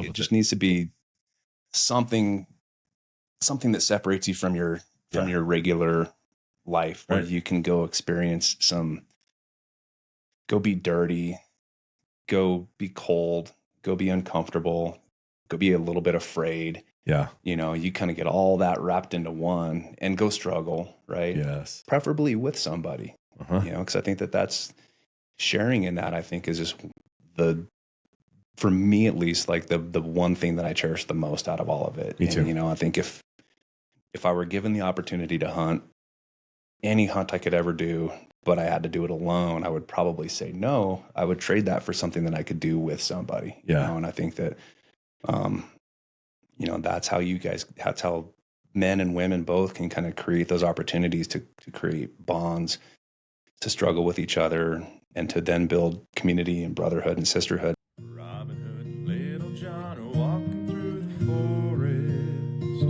it just needs to be something that separates you from your regular life, where you can go experience go be dirty, go be cold, go be uncomfortable, go be a little bit afraid. Yeah. You kind of get all that wrapped into one and go struggle, right? Yes. Preferably with somebody, because I think that's sharing in that, I think, is just for me at least, like the one thing that I cherish the most out of all of it. Me too. And, I think if I were given the opportunity to hunt, any hunt I could ever do, but I had to do it alone, I would probably say no. I would trade that for something that I could do with somebody. Yeah. And I think that, that's how men and women both can kind of create those opportunities to create bonds, to struggle with each other, and to then build community and brotherhood and sisterhood. Robin Hood and Little John are walking through the forest,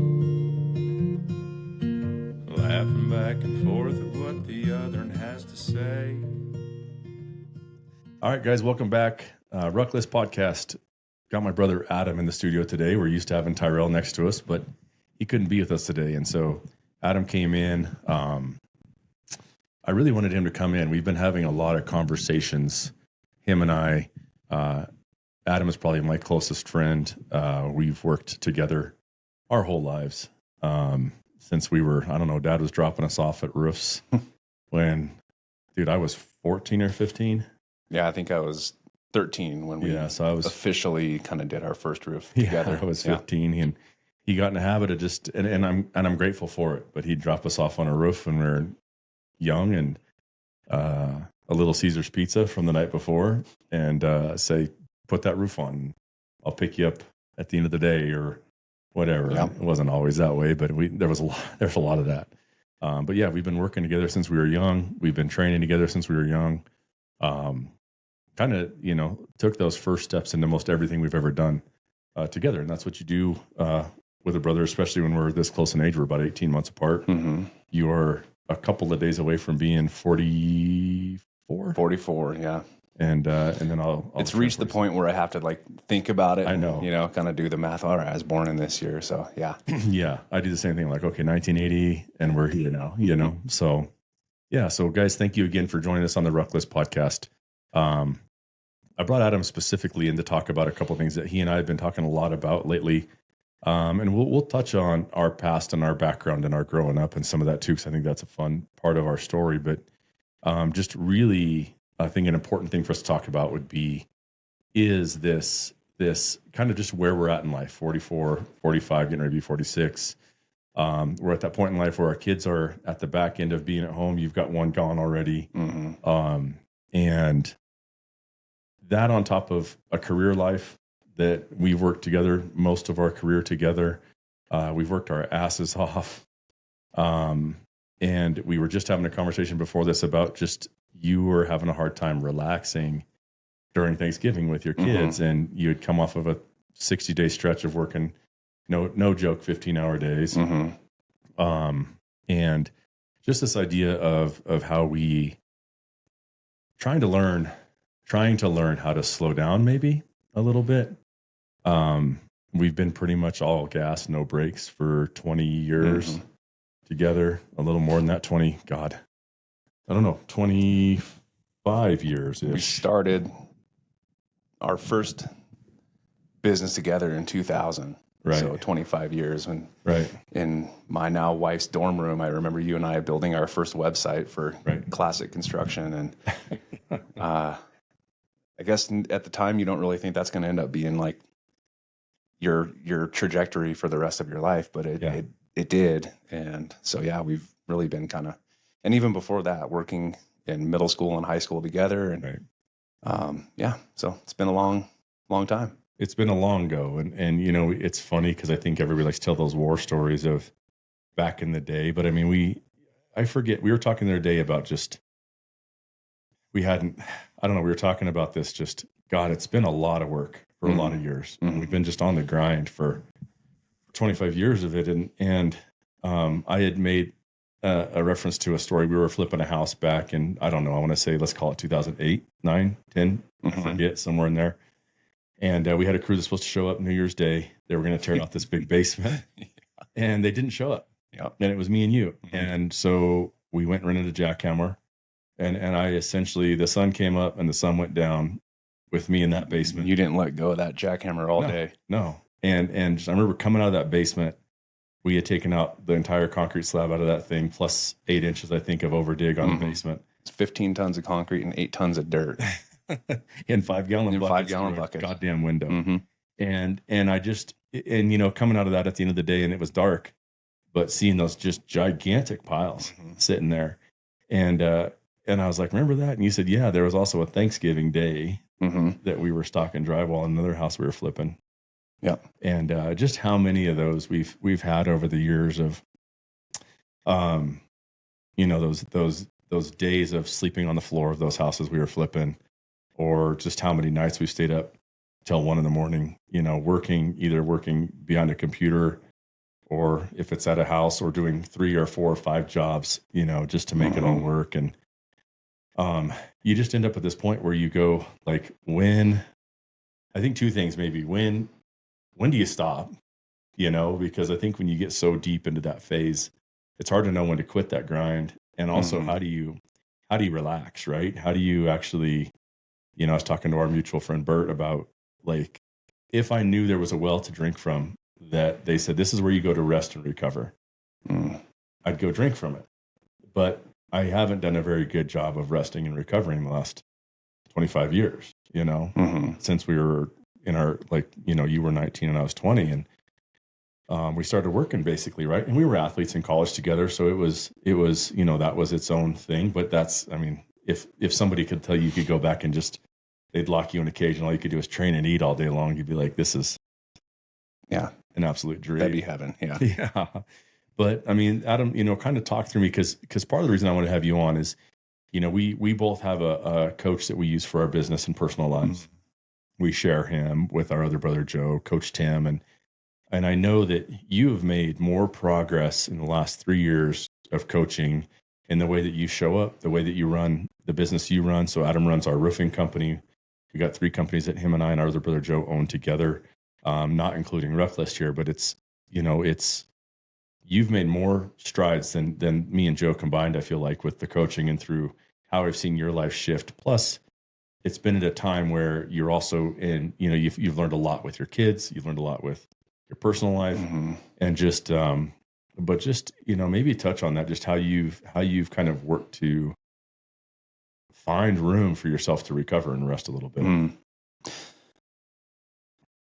laughing back and forth at what the other one has to say. All right, guys, welcome back. Ruckless Podcast. Got my brother Adam in the studio today. We're used to having Tyrell next to us, but he couldn't be with us today. And so Adam came in. I really wanted him to come in. We've been having a lot of conversations, him and I. Adam is probably my closest friend. We've worked together our whole lives since we were, I don't know, Dad was dropping us off at roofs when, dude, I was 14 or 15. Yeah, I think I was 13 when we officially kind of did our first roof together. I was 15, and he got in the habit of just, and I'm grateful for it, but he'd drop us off on a roof when we were young, and a Little Caesar's pizza from the night before, and say, put that roof on. I'll pick you up at the end of the day or whatever. Yeah. It wasn't always that way, but there's a lot of that. But yeah, we've been working together since we were young. We've been training together since we were young. Kind of, took those first steps into most everything we've ever done together. And that's what you do with a brother, especially when we're this close in age. We're about 18 months apart. Mm-hmm. You're a couple of days away from being 44. 44, yeah. And then I'll it's reached the point where I have to think about it. I know. And, kind of do the math. All right, I was born in this year, so yeah. Yeah, I do the same thing. 1980, and we're here now. So yeah. So guys, thank you again for joining us on the Ruckless Podcast. I brought Adam specifically in to talk about a couple of things that he and I have been talking a lot about lately. And we'll touch on our past and our background and our growing up and some of that too, because I think that's a fun part of our story. But just really, I think an important thing for us to talk about is this kind of just where we're at in life, 44, 45, getting ready to be 46. We're at that point in life where our kids are at the back end of being at home. You've got one gone already. Mm-hmm. And that on top of a career life that we've worked together, most of our career together. We've worked our asses off. And we were just having a conversation before this about just you were having a hard time relaxing during Thanksgiving with your kids. Mm-hmm. And you had come off of a 60-day stretch of working, no joke, 15-hour days. Mm-hmm. And just this idea of how we trying to learn how to slow down maybe a little bit. We've been pretty much all gas, no brakes for 20 years together, a little more than that, 25 years. We started our first business together in 2000. Right. So 25 years when right. in my now wife's dorm room, I remember you and I building our first website for Classic Construction. And I guess at the time you don't really think that's going to end up being like your trajectory for the rest of your life, but it did. And so, yeah, we've really been and even before that, working in middle school and high school together. And so it's been a long time. It's been a long go. And it's funny because I think everybody likes to tell those war stories of back in the day. But I mean, I forget, we were talking the other day about we were talking about this, God, it's been a lot of work for a lot of years. Mm-hmm. We've been just on the grind for 25 years of it. And I had made a reference to a story. We were flipping a house back in, I don't know, I want to say, let's call it 2008, 9, 10, I forget, somewhere in there. And we had a crew that's supposed to show up New Year's Day. They were going to tear out this big basement, and they didn't show up. Yep. And it was me and you. Mm-hmm. And so we went and rented a jackhammer. And I essentially, the sun came up and the sun went down with me in that basement. You didn't let go of that jackhammer all day. No. And I remember coming out of that basement, we had taken out the entire concrete slab out of that thing, plus 8 inches, I think, of overdig on the basement. It's 15 tons of concrete and 8 tons of dirt. In 5-gallon buckets. 5-gallon buckets. Goddamn window. Mm-hmm. And I just, and you know, coming out of that at the end of the day, and it was dark, but seeing those just gigantic piles sitting there. And I was like, remember that? And you said, yeah, there was also a Thanksgiving Day that we were stocking drywall in another house we were flipping. Yeah. And just how many of those we've had over the years of, you know, those days of sleeping on the floor of those houses we were flipping, or just how many nights we stayed up till 1 a.m, you know, either working behind a computer, or if it's at a house, or doing 3 or 4 or 5 jobs, you know, just to make it all work. And you just end up at this point where you go like, I think 2 things maybe. When do you stop? You know, because I think when you get so deep into that phase, it's hard to know when to quit that grind. And also, how do you relax, right? How do you actually, you know, I was talking to our mutual friend Bert about, like, if I knew there was a well to drink from that they said, this is where you go to rest and recover, I'd go drink from it. But I haven't done a very good job of resting and recovering the last 25 years, you know, since we were in our, like, you know, you were 19 and I was 20, and we started working basically, right? And we were athletes in college together. So it was, you know, that was its own thing. But that's, I mean, if somebody could tell you could go back and just, they'd lock you in a cage and all you could do is train and eat all day long, you'd be like, this is an absolute dream. That'd be heaven. Yeah. Yeah. But I mean, Adam, you know, kind of talk through me, because part of the reason I want to have you on is, you know, we both have a coach that we use for our business and personal lives. We share him with our other brother, Joe, Coach Tim. And I know that you have made more progress in the last 3 years of coaching in the way that you show up, the way that you run the business you run. So Adam runs our roofing company. We got 3 companies that him and I and our other brother, Joe, own together, not including Roughlist here, but it's, you know, you've made more strides than me and Joe combined, I feel like, with the coaching and through how I've seen your life shift. Plus, it's been at a time where you're also in, you know, you've learned a lot with your kids, you've learned a lot with your personal life, and just, but just, you know, maybe touch on that, just how you've kind of worked to find room for yourself to recover and rest a little bit.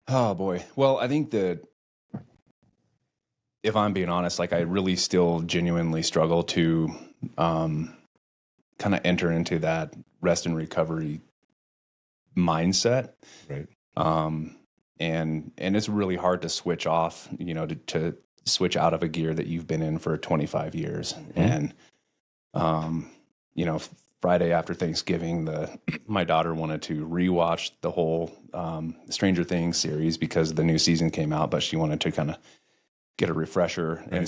Oh boy. Well, I think that, if I'm being honest, like, I really still genuinely struggle to kind of enter into that rest and recovery mindset. Right. And it's really hard to switch off, you know, to switch out of a gear that you've been in for 25 years. And, you know, Friday after Thanksgiving, my daughter wanted to rewatch the whole Stranger Things series because the new season came out, but she wanted to kind of get a refresher. Right.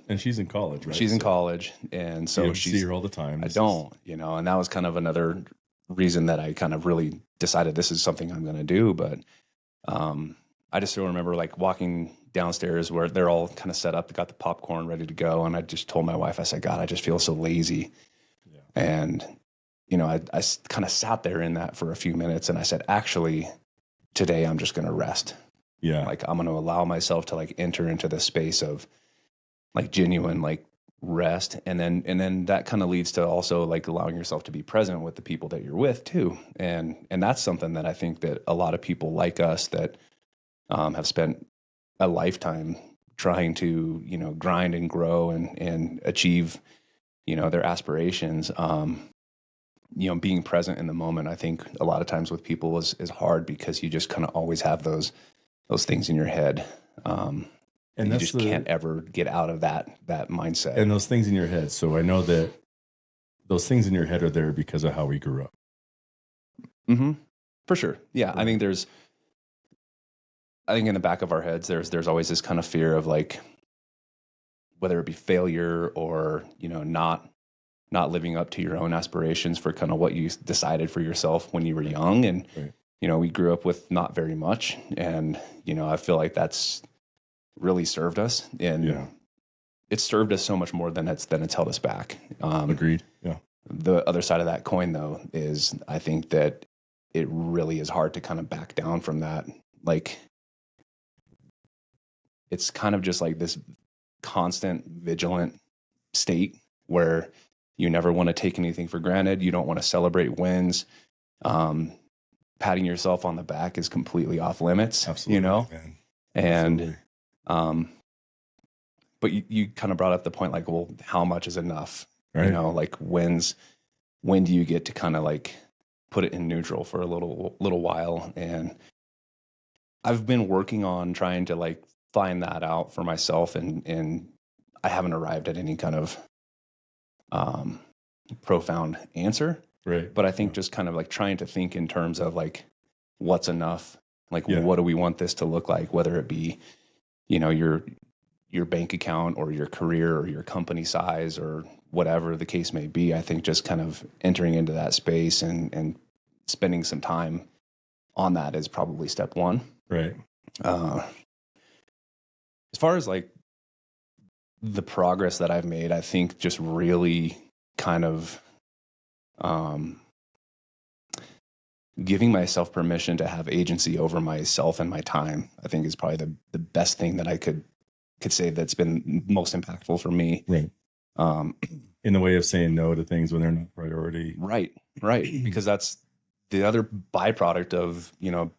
And she's in college, right? She's in college. And so you see her all the time. I don't, you know, and that was kind of another reason that I kind of really decided this is something I'm going to do. But I just still remember, like, walking downstairs where they're all kind of set up, got the popcorn ready to go. And I just told my wife, I said, God, I just feel so lazy. Yeah. And, you know, I kind of sat there in that for a few minutes, and I said, actually, today I'm just going to rest. Yeah. Like, I'm going to allow myself to, like, enter into the space of, like, genuine, like, rest. And then that kind of leads to also, like, allowing yourself to be present with the people that you're with too. And that's something that I think that a lot of people like us that have spent a lifetime trying to, you know, grind and grow and achieve, you know, their aspirations. You know, being present in the moment, I think a lot of times with people is hard, because you just kind of always have those things in your head. And you just can't ever get out of that mindset. And those things in your head. So I know that those things in your head are there because of how we grew up. For sure. Yeah. Right. I think in the back of our heads, there's always this kind of fear of, like, whether it be failure or, you know, not living up to your own aspirations for kind of what you decided for yourself when you were young. And, we grew up with not very much. And, I feel like that's really served us, and it's served us so much more than it's held us back. Agreed. Yeah. The other side of that coin, though, is I think that it really is hard to kind of back down from that. Like, it's kind of just like this constant vigilant state where you never want to take anything for granted. You don't want to celebrate wins. Patting yourself on the back is completely off limits. Absolutely, man. And but you kind of brought up the point, like, well, how much is enough? Right. Like, when do you get to kind of like put it in neutral for a little while? And I've been working on trying to like find that out for myself, and I haven't arrived at any kind of profound answer. Right. But I think just kind of like trying to think in terms of like, what's enough? Like, what do we want this to look like? Whether it be, your bank account or your career or your company size or whatever the case may be. I think just kind of entering into that space and spending some time on that is probably step one. Right. As far as like the progress that I've made, I think just really kind of giving myself permission to have agency over myself and my time, I think is probably the best thing that I could say that's been most impactful for me. Right. In the way of saying no to things when they're not priority. Right. Because that's the other byproduct of,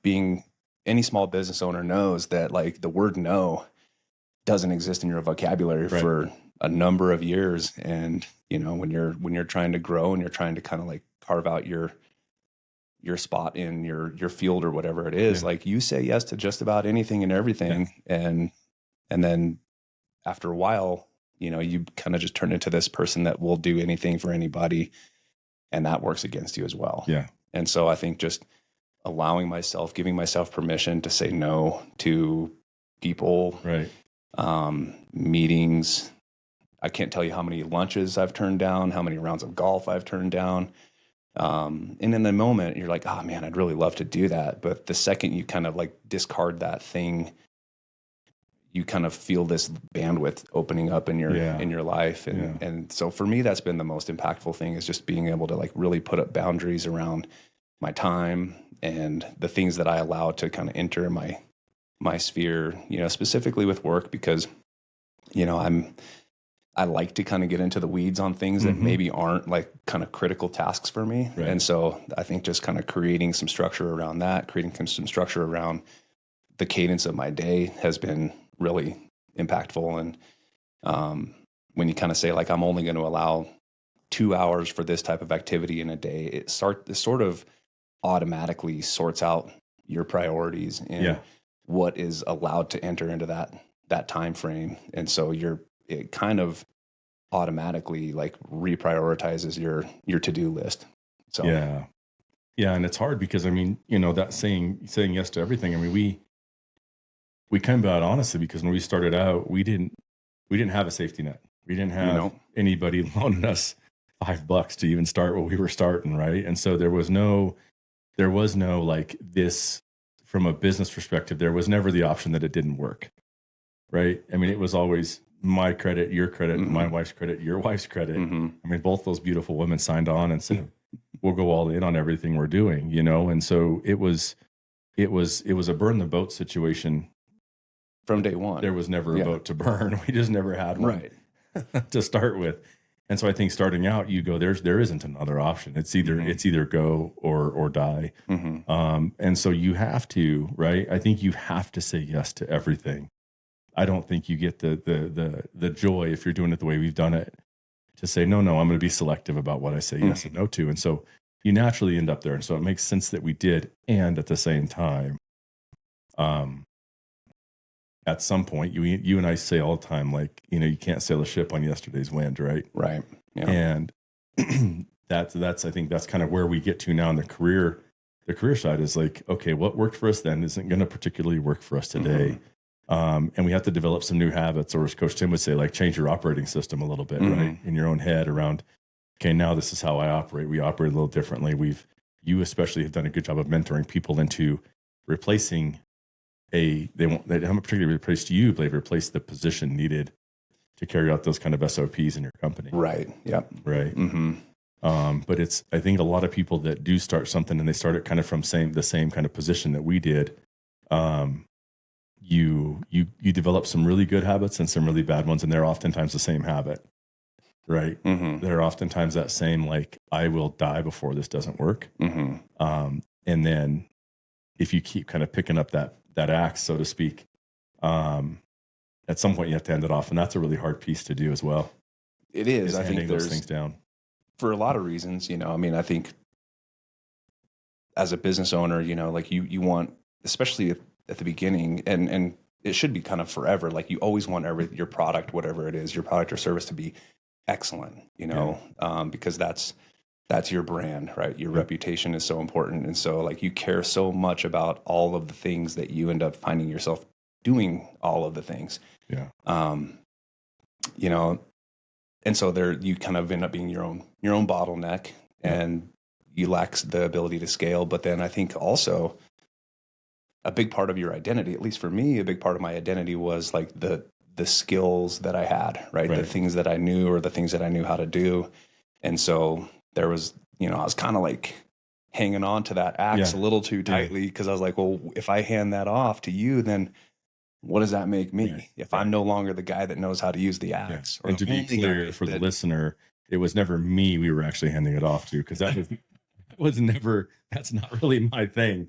being any small business owner knows that like the word no doesn't exist in your vocabulary for a number of years. And, when you're trying to grow and you're trying to kind of like carve out your spot in your field or whatever it is, like you say yes to just about anything and everything. And then after a while, you kind of just turn into this person that will do anything for anybody, and that works against you as well. Yeah. And so I think just giving myself permission to say no to people, meetings. I can't tell you how many lunches I've turned down, how many rounds of golf I've turned down. And in the moment, you're like, oh man, I'd really love to do that. But the second you kind of like discard that thing, you kind of feel this bandwidth opening up in your life. And so for me, that's been the most impactful thing, is just being able to like really put up boundaries around my time and the things that I allow to kind of enter my sphere, specifically with work, because, I like to kind of get into the weeds on things that maybe aren't like kind of critical tasks for me. Right. And so I think just kind of creating some structure around that, creating some structure around the cadence of my day has been really impactful. And when you kind of say like, I'm only going to allow 2 hours for this type of activity in a day, it sort of automatically sorts out your priorities and what is allowed to enter into that time frame. And so it kind of automatically like reprioritizes your to-do list. So yeah, and it's hard because I mean, that saying yes to everything. I mean, we came about honestly because when we started out, we didn't have a safety net. We didn't have anybody loaning us $5 to even start what we were starting, right? And so there was no like this from a business perspective. There was never the option that it didn't work, right? I mean, it was always my credit, your credit, my wife's credit, your wife's credit. I mean, both those beautiful women signed on and said, we'll go all in on everything we're doing, and so it was a burn the boat situation from day one. There was never a boat to burn. We just never had one to start with. And so I think starting out, you go, there isn't another option. It's either go or die. And so you have to, right? I think you have to say yes to everything. I don't think you get the joy if you're doing it the way we've done it to say, no, I'm going to be selective about what I say yes and no to. And so you naturally end up there. And so it makes sense that we did. And at the same time, at some point, you and I say all the time, like, you can't sail a ship on yesterday's wind, right? Right. Yeah. And that's I think that's kind of where we get to now in the career. The career side is like, okay, what worked for us then isn't going to particularly work for us today. And we have to develop some new habits, or as Coach Tim would say, like change your operating system a little bit, right? In your own head around, okay, now this is how I operate. We operate a little differently. you especially have done a good job of mentoring people into replacing they haven't particularly replaced you, but they've replaced the position needed to carry out those kind of SOPs in your company. Right. Yep. Right. Mm-hmm. But I think a lot of people that do start something and they start it kind of from the same kind of position that we did. You develop some really good habits and some really bad ones, and they're oftentimes the same habit, right? Mm-hmm. They're oftentimes that same, like, I will die before this doesn't work. Mm-hmm. And then if you keep kind of picking up that axe, so to speak, at some point you have to end it off, and that's a really hard piece to do as well. It is. I think those things down for a lot of reasons. I mean, I think as a business owner, like you want, especially at the beginning, and it should be kind of forever. Like you always want your product, whatever it is, your product or service, to be excellent. Because that's your brand, right? Your reputation is so important, and so like you care so much about all of the things that you end up finding yourself doing all of the things. Yeah. And so there you kind of end up being your own bottleneck, and you lack the ability to scale. But then I think also a big part of your identity, at least for me, a big part of my identity was like the skills that I had, right? The things that I knew, or the things that I knew how to do. And so there was, I was kind of like hanging on to that axe a little too tightly, because I was like, well, if I hand that off to you, then what does that make me if I'm no longer the guy that knows how to use the axe? And to be clear for the listener, it was never me we were actually handing it off to, because that was never, that's not really my thing.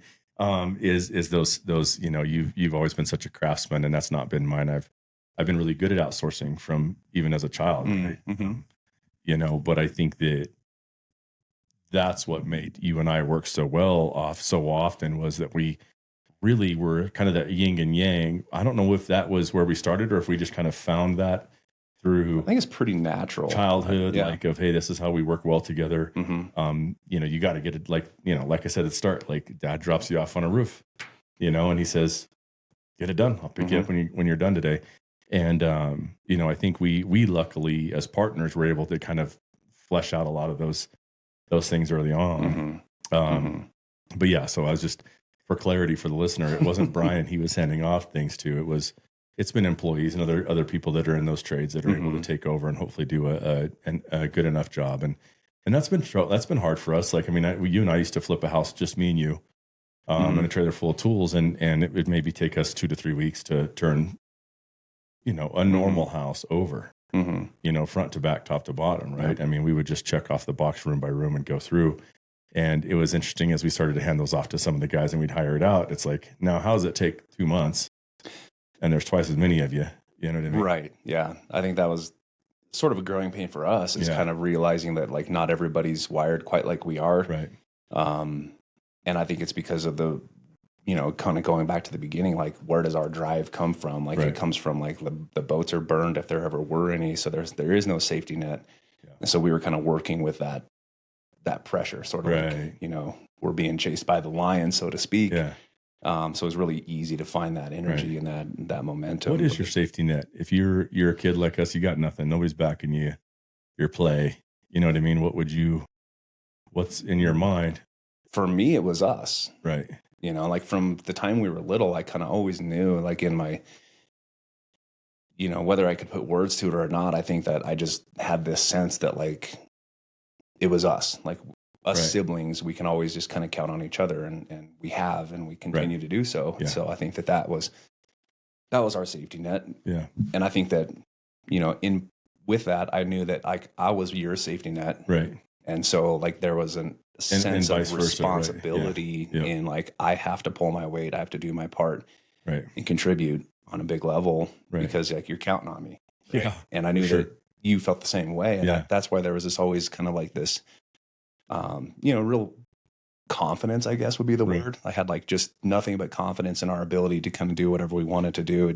Is those you've always been such a craftsman, and that's not been mine. I've been really good at outsourcing from even as a child, right? Mm-hmm. But I think that's what made you and I work so well so often, was that we really were kind of that yin and yang. I don't know if that was where we started, or if we just kind of found that through, I think it's pretty natural childhood, like of, hey, this is how we work well together. Mm-hmm. You got to get it, like I said at the start, like dad drops you off on a roof, and he says, get it done. I'll pick you up when you're done today. And I think we luckily as partners were able to kind of flesh out a lot of those things early on. But yeah, so I was just, for clarity for the listener, it wasn't Brian he was handing off things to. It's been employees and other people that are in those trades that are able to take over and hopefully do a good enough job. And that's been hard for us. Like, I mean, you and I used to flip a house, just me and you, in a trailer full of tools, and it would maybe take us 2 to 3 weeks to turn, a normal house over, front to back, top to bottom, right? I mean, we would just check off the box room by room and go through. And it was interesting as we started to hand those off to some of the guys and we'd hire it out. It's like, now how does it take 2 months? And there's twice as many of you. You know what I mean? Right. Yeah. I think that was sort of a growing pain for us, is kind of realizing that like not everybody's wired quite like we are. Right. And I think it's because of the, kind of going back to the beginning, like where does our drive come from? Like it comes from like the boats are burned if there ever were any. So there is no safety net. Yeah. And so we were kind of working with that pressure, sort of like, we're being chased by the lion, so to speak. Yeah. So it was really easy to find that energy and that momentum. What is your safety net? If you're a kid like us, you got nothing. Nobody's backing you, your play. You know what I mean? What's in your mind? For me, it was us. Right. Like from the time we were little, I kind of always knew, like in my, whether I could put words to it or not, I think that I just had this sense that like it was us, like us siblings, we can always just kind of count on each other, and we have, and we continue to do so. Yeah. So I think that was our safety net. Yeah. And I think that, with that, I knew that I was your safety net. Right. And so like there was a sense of responsibility in like, I have to pull my weight. I have to do my part and contribute on a big level because like you're counting on me. Right? Yeah. And I knew that you felt the same way. And that's why there was this always kind of like this, real confidence, I guess would be the word. I had like just nothing but confidence in our ability to kind of do whatever we wanted to do.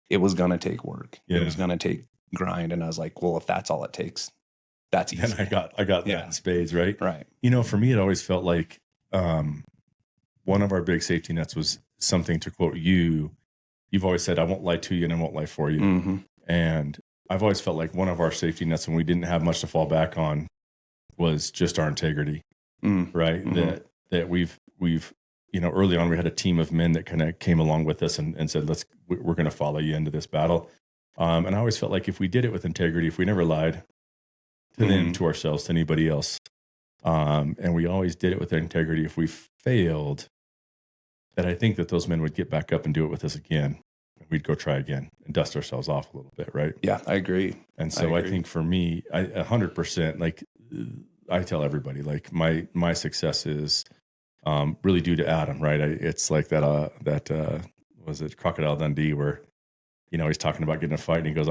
It was going to take work. Yeah. It was going to take grind. And I was like, well, if that's all it takes, that's easy. And I got that in spades, right? Right. For me, it always felt like one of our big safety nets was something, to quote you. You've always said, I won't lie to you and I won't lie for you. Mm-hmm. And I've always felt like one of our safety nets when we didn't have much to fall back on was just our integrity, right? Mm-hmm. that we've, early on we had a team of men that kind of came along with us and said, we're going to follow you into this battle. And I always felt like if we did it with integrity, if we never lied to them, to ourselves, to anybody else, and we always did it with integrity, if we failed, that I think that those men would get back up and do it with us again. We'd go try again and dust ourselves off a little bit, right? Yeah, I agree. And so I think for me, 100%, like I tell everybody, like my success is really due to Adam, right? It's like that was it Crocodile Dundee where, he's talking about getting a fight and he goes,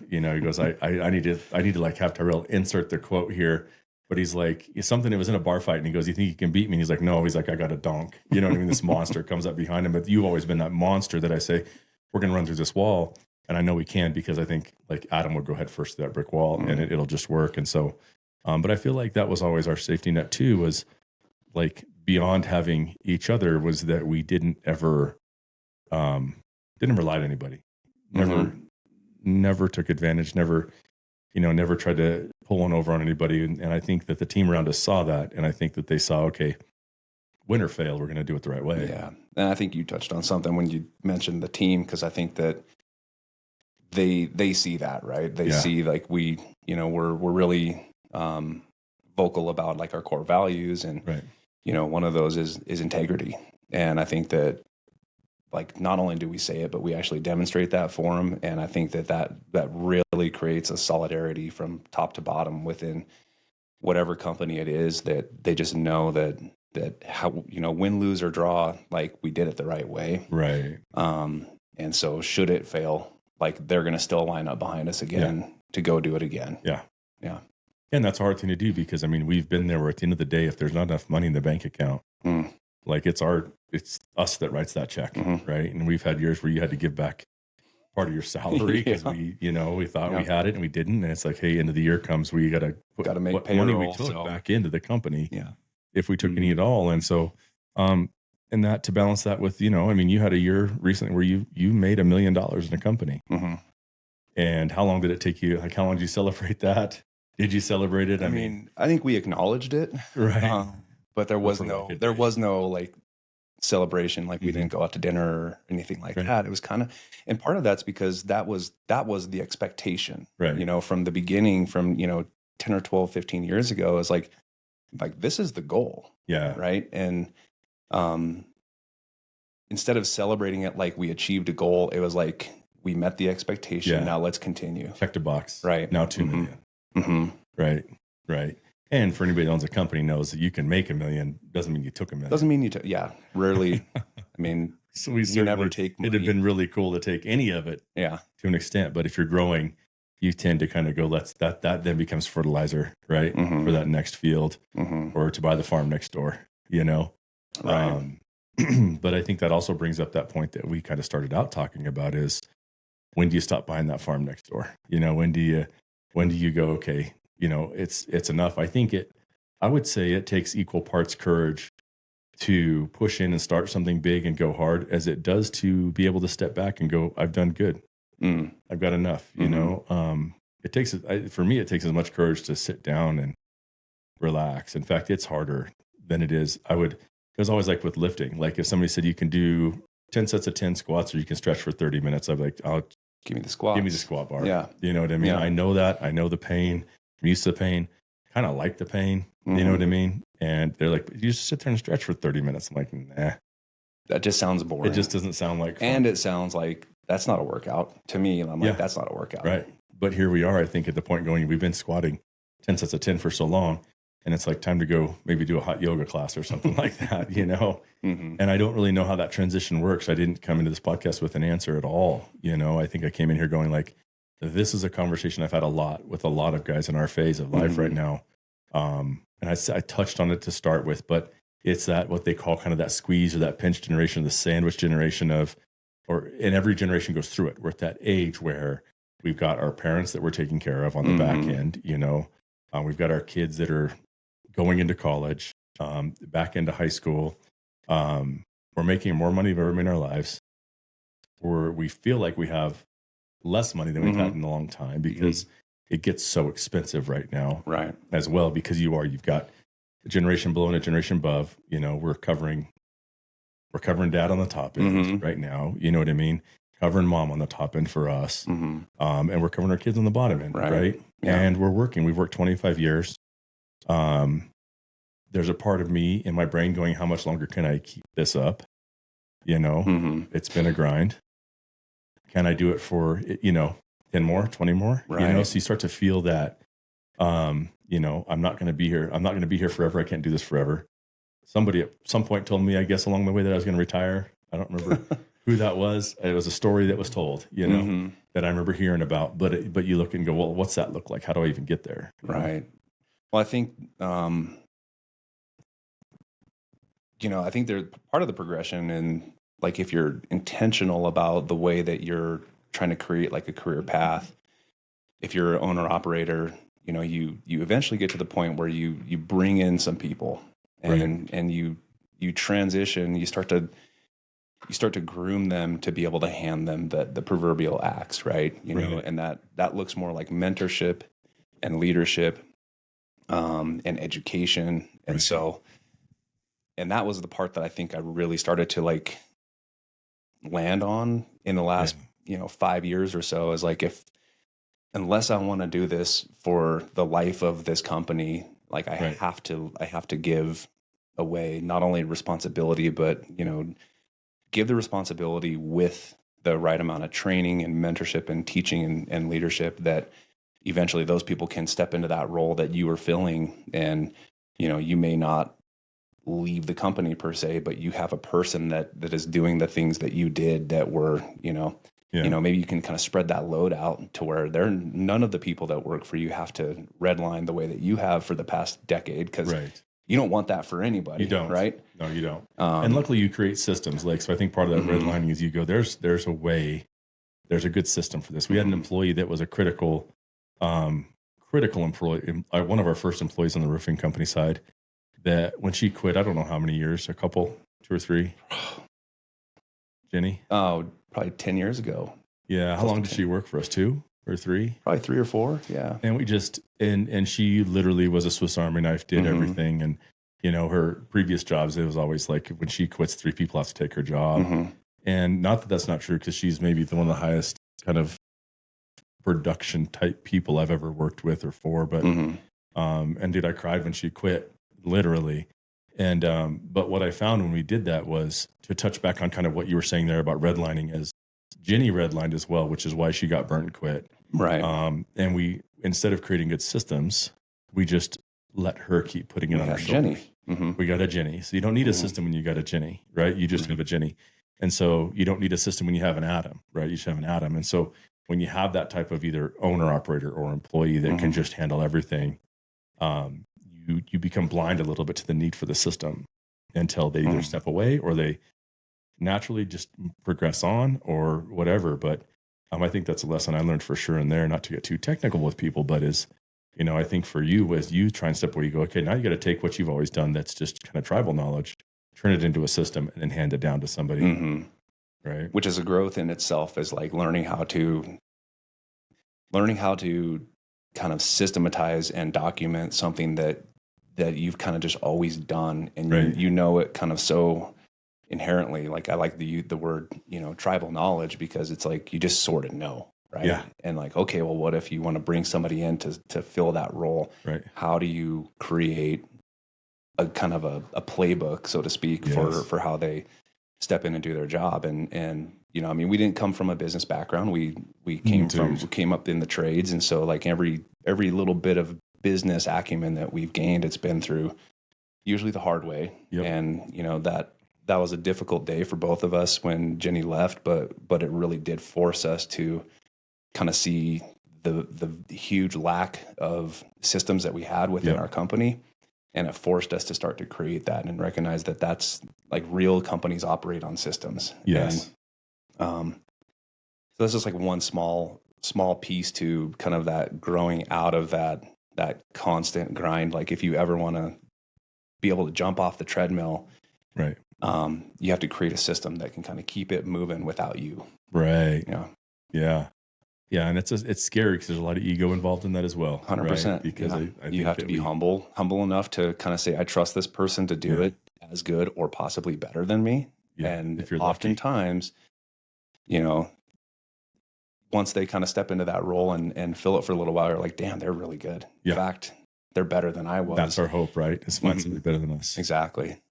he goes, I need to like have Tyrell insert the quote here. But he's like, it's something that was in a bar fight and he goes, you think you can beat me? And he's like, no, he's like, I got a donk. You know what I mean? This monster comes up behind him, but you've always been that monster that I say, we're going to run through this wall. And I know we can, because I think like Adam would go head first to that brick wall and it'll just work. And so, but I feel like that was always our safety net too, was like beyond having each other, was that we didn't ever lie to anybody. Never took advantage, never tried to pull one over on anybody. And I think that the team around us saw that. And I think that they saw, okay, win or fail, we're going to do it the right way. Yeah. And I think you touched on something when you mentioned the team, because I think that they see that, right? They see like we're really vocal about like our core values. And, one of those is integrity. And I think that like not only do we say it, but we actually demonstrate that for them. And I think that really creates a solidarity from top to bottom within whatever company it is, that they just know that how, win, lose, or draw, like we did it the right way. Right. And so should it fail, like they're going to still line up behind us again to go do it again. Yeah. Yeah. And that's a hard thing to do, because I mean, we've been there where at the end of the day, if there's not enough money in the bank account, like it's us that writes that check. Right. And we've had years where you had to give back part of your salary because we thought we had it and we didn't. And it's like, hey, end of the year comes, we got to make what payroll, money we took back into the company. Yeah. If we took any at all. And so, and that to balance that with, you had a year recently where you made $1 million in a company. And how long did it take you? Like, how long did you celebrate that? Did you celebrate it? I mean, I think we acknowledged it. Right. But there was no like celebration. Like we didn't go out to dinner or anything like that. It was kind of, and part of that's because that was the expectation, right? From the beginning, from, 10 or 12, 15 years ago, is like this is the goal. Yeah. Right. And, instead of celebrating it like we achieved a goal, it was like, we met the expectation. Yeah. Now let's continue. Check the box. Right. Now 2 million. Right. Right. And for anybody that owns a company knows that you can make $1 million. Doesn't mean you took $1 million. Doesn't mean you took. Yeah. Rarely. I mean, so we never take money. It'd have been really cool to take any of it. Yeah. To an extent. But if you're growing, you tend to kind of go, that then becomes fertilizer, right? For that next field or to buy the farm next door, Right. But I think that also brings up that point that we kind of started out talking about is, when do you stop buying that farm next door? When do you go, okay, it's enough. I would say it takes equal parts courage to push in and start something big and go hard as it does to be able to step back and go, I've done good. I've got enough, it takes, for me, it takes as much courage to sit down and relax. In fact, it's harder than it is. It was always like with lifting. Like if somebody said you can do 10 sets of 10 squats or you can stretch for 30 minutes, I'm like, give me the squat. Give me the squat bar. Yeah. You know what I mean? Yeah. I know that. I know the pain. I'm used to the pain. Kind of like the pain. You know what I mean? And they're like, you just sit there and stretch for 30 minutes. I'm like, nah. That just sounds boring. It just doesn't sound like fun. And it sounds like that's not a workout to me. And I'm like, that's not a workout. Right. But here we are, I think, at the point going, we've been squatting 10 sets of 10 for so long. And it's like time to go maybe do a hot yoga class or something like that, And I don't really know how that transition works. I didn't come into this podcast with an answer at all. I think I came in here going like, this is a conversation I've had a lot with a lot of guys in our phase of life right now. And I touched on it to start with, but it's that what they call kind of that squeeze or that pinch generation, the sandwich generation and every generation goes through it. We're at that age where we've got our parents that we're taking care of on the back end, we've got our kids that are going into college, back into high school. We're making more money than we've ever made in our lives. We feel like we have less money than we've had in a long time because it gets so expensive right now. Right. As well, because you've got a generation below and a generation above, we're covering dad on the top end right now. You know what I mean? Covering mom on the top end for us. And we're covering our kids on the bottom end. Right. Yeah. And we've worked 25 years. There's a part of me in my brain going, how much longer can I keep this up? It's been a grind. Can I do it for, 10 more, 20 more? Right. So you start to feel that, I'm not going to be here. I'm not going to be here forever. I can't do this forever. Somebody at some point told me, I guess, along the way that I was going to retire. I don't remember who that was. It was a story that was told, that I remember hearing about. But you look and go, well, what's that look like? How do I even get there? Right. Well, I think, I think they're part of the progression. And like, if you're intentional about the way that you're trying to create like a career path, if you're an owner operator, you eventually get to the point where you bring in some people and you transition, you start to groom them to be able to hand them the proverbial axe, right? And that looks more like mentorship and leadership, and education. And so, and that was the part that I think I really started to like land on in the last, 5 years or so, is like, unless I want to do this for the life of this company, like I have to give away not only responsibility, but, give the responsibility with the right amount of training and mentorship and teaching and leadership, that eventually those people can step into that role that you are filling. And, you may not leave the company per se, but you have a person that is doing the things that you did that were, maybe you can kind of spread that load out to where none of the people that work for you have to redline the way that you have for the past decade, because you don't want that for anybody. You don't. Right? No, you don't. And luckily you create systems. Like, so I think part of that redlining is you go, there's a way, there's a good system for this. We had an employee that was a critical employee, one of our first employees on the roofing company side, that when she quit, I don't know how many years, a couple, 2 or 3. Jenny? Oh, probably 10 years ago. Yeah. How long did she work for us? 2 or 3? Probably 3 or 4. Yeah. And we just, and she literally was a Swiss Army knife, did everything. And, her previous jobs, it was always like, when she quits, 3 people have to take her job. And not that that's not true, because she's maybe one of the highest kind of production type people I've ever worked with or for. But, and dude, I cried when she quit, literally. And, but what I found when we did that was, to touch back on kind of what you were saying there about redlining, is Jenny redlined as well, which is why she got burnt and quit. Right. And we, instead of creating good systems, we just let her keep putting it on her shoulders. Jenny. We got a Jenny. So you don't need a system when you got a Jenny, right? You just have a Jenny. And so you don't need a system when you have an Adam, right? You just have an Adam. And so when you have that type of either owner operator or employee that can just handle everything, you become blind a little bit to the need for the system until they either step away or they naturally just progress on or whatever. But I think that's a lesson I learned for sure in there, not to get too technical with people, but is, I think for you, as you try and step away, you go, okay, now you got to take what you've always done that's just kind of tribal knowledge, turn it into a system, and then hand it down to somebody. Right. Which is a growth in itself, is like learning how to kind of systematize and document something that you've kind of just always done. And it kind of so inherently. Like, I like the word, tribal knowledge, because it's like, you just sort of know. Right. Yeah. And like, okay, well, what if you want to bring somebody in to fill that role? Right. How do you create a kind of a playbook, so to speak, for how they step in and do their job? And we didn't come from a business background. We came up in the trades. And so like every little bit of business acumen that we've gained, it's been through usually the hard way. Yep. And, that was a difficult day for both of us when Jenny left, but it really did force us to kind of see the huge lack of systems that we had within our company. And it forced us to start to create that and recognize that that's like, real companies operate on systems. Yes. And, so that's just like one small piece to kind of that growing out of that constant grind. Like, if you ever want to be able to jump off the treadmill, right. You have to create a system that can kind of keep it moving without you. Right. Yeah. Yeah. Yeah, and it's scary because there's a lot of ego involved in that as well. 100%. Right? Because I you think have to that be humble enough to kind of say, I trust this person to do it as good or possibly better than me. Yeah, And if you're lucky. oftentimes, you know, once they kind of step into that role and fill it for a little while, you're like, damn, they're really good. Yeah. In fact, they're better than I was. That's our hope, right? Is find Mhm. somebody better than us. Exactly.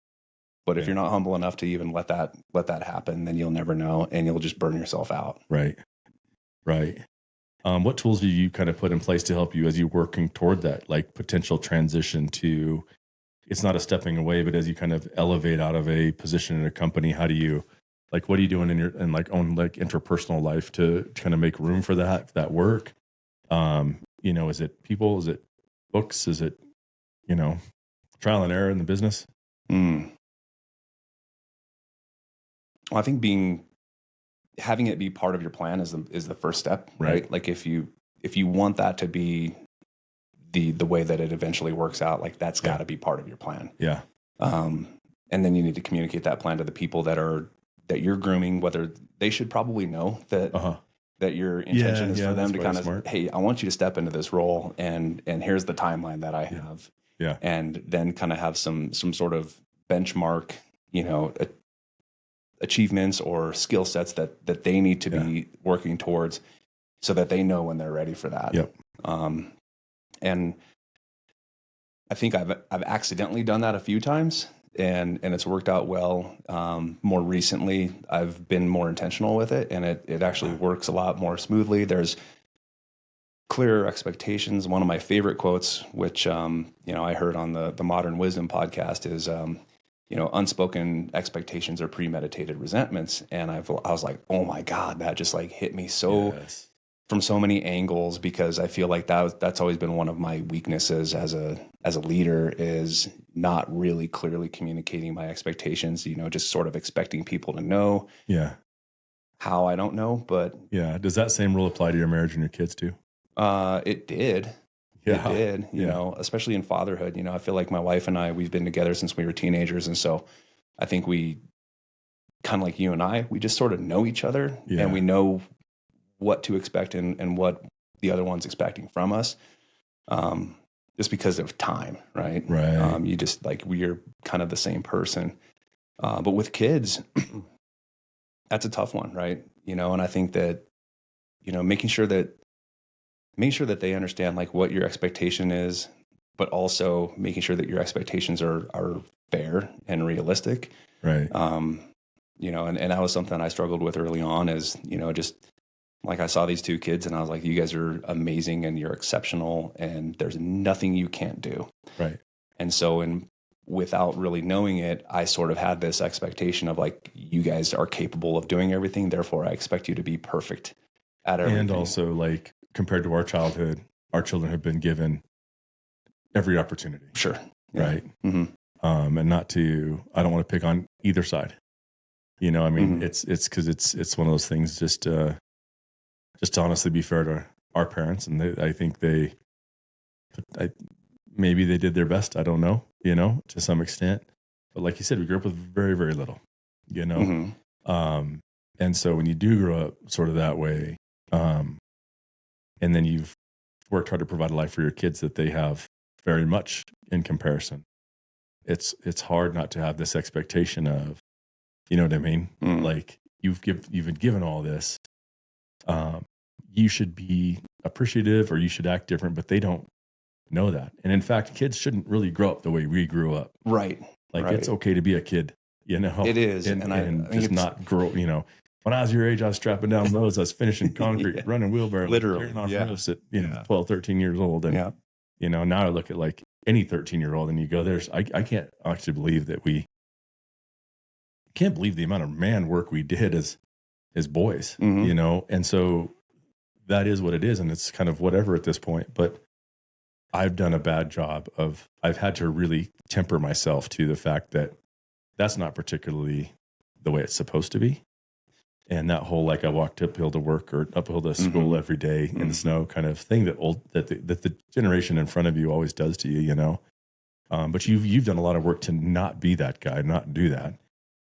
But if Yeah. you're not humble enough to even let that happen, then you'll never know, and you'll just burn yourself out. Right. What tools do you kind of put in place to help you as you're working toward that, like, potential transition to, it's not a stepping away, but as you kind of elevate out of a position in a company, how do you, like, what are you doing in your like own like interpersonal life to kind of make room for that work? Is it people? Is it books? Is it, trial and error in the business? Well, I think having it be part of your plan is the first step, right? Like if you want that to be the way that it eventually works out, like that's got to be part of your plan. Yeah. And then you need to communicate that plan to the people that you're grooming, whether they should probably know that that your intention is for them to kind of, hey, I want you to step into this role, and here's the timeline that I have. Yeah. And then kind of have some sort of benchmark, achievements or skill sets that they need to be working towards, so that they know when they're ready for that. Yep. And I think I've accidentally done that a few times, and it's worked out well. More recently, I've been more intentional with it, and it actually works a lot more smoothly. There's clearer expectations. One of my favorite quotes, which I heard on the Modern Wisdom podcast, is unspoken expectations are premeditated resentments. And I was like, oh my God, that just like hit me from so many angles, because I feel like that's always been one of my weaknesses as a leader, is not really clearly communicating my expectations, just sort of expecting people to know how I don't know. But does that same rule apply to your marriage and your kids too? It did. It did, especially in fatherhood. I feel like my wife and I, we've been together since we were teenagers. And so I think we, kind of like you and I, we just sort of know each other, and we know what to expect and what the other one's expecting from us. Just because of time, right? Right. You just like, we're kind of the same person. But with kids, that's a tough one, right? And I think that, making sure that they understand like what your expectation is, but also making sure that your expectations are fair and realistic. Right. And that was something I struggled with early on, is, just like, I saw these two kids and I was like, you guys are amazing and you're exceptional and there's nothing you can't do. Right. And so without really knowing it, I sort of had this expectation of like, you guys are capable of doing everything, therefore I expect you to be perfect at everything. And also, like, compared to our childhood, our children have been given every opportunity. Sure. Yeah. Right. Mm-hmm. And not to, I don't want to pick on either side. Mm-hmm. It's because it's one of those things, just to honestly be fair to our parents. And I think maybe they did their best. I don't know, to some extent. But like you said, we grew up with very, very little, Mm-hmm. And so when you do grow up sort of that way, and then you've worked hard to provide a life for your kids that they have very much in comparison, it's hard not to have this expectation of, you know what I mean? Mm-hmm. Like, you've been given all this. You should be appreciative, or you should act different, but they don't know that. And in fact, kids shouldn't really grow up the way we grew up. Right. Like, right. It's okay to be a kid, It is. and I just not grow, when I was your age, I was strapping down roads, I was finishing concrete, running wheelbarrow, literally on roofs at 12, 13 years old. And, now I look at like any 13-year-old and you go, I can't actually believe that can't believe the amount of man work we did as boys, Mm-hmm. And so that is what it is. And it's kind of whatever at this point, but I've done a bad job I've had to really temper myself to the fact that that's not particularly the way it's supposed to be. And that whole, like, I walked uphill to work or uphill to school Mm-hmm. every day in Mm-hmm. the snow kind of thing that the generation in front of you always does to you, but you've done a lot of work to not be that guy, not do that.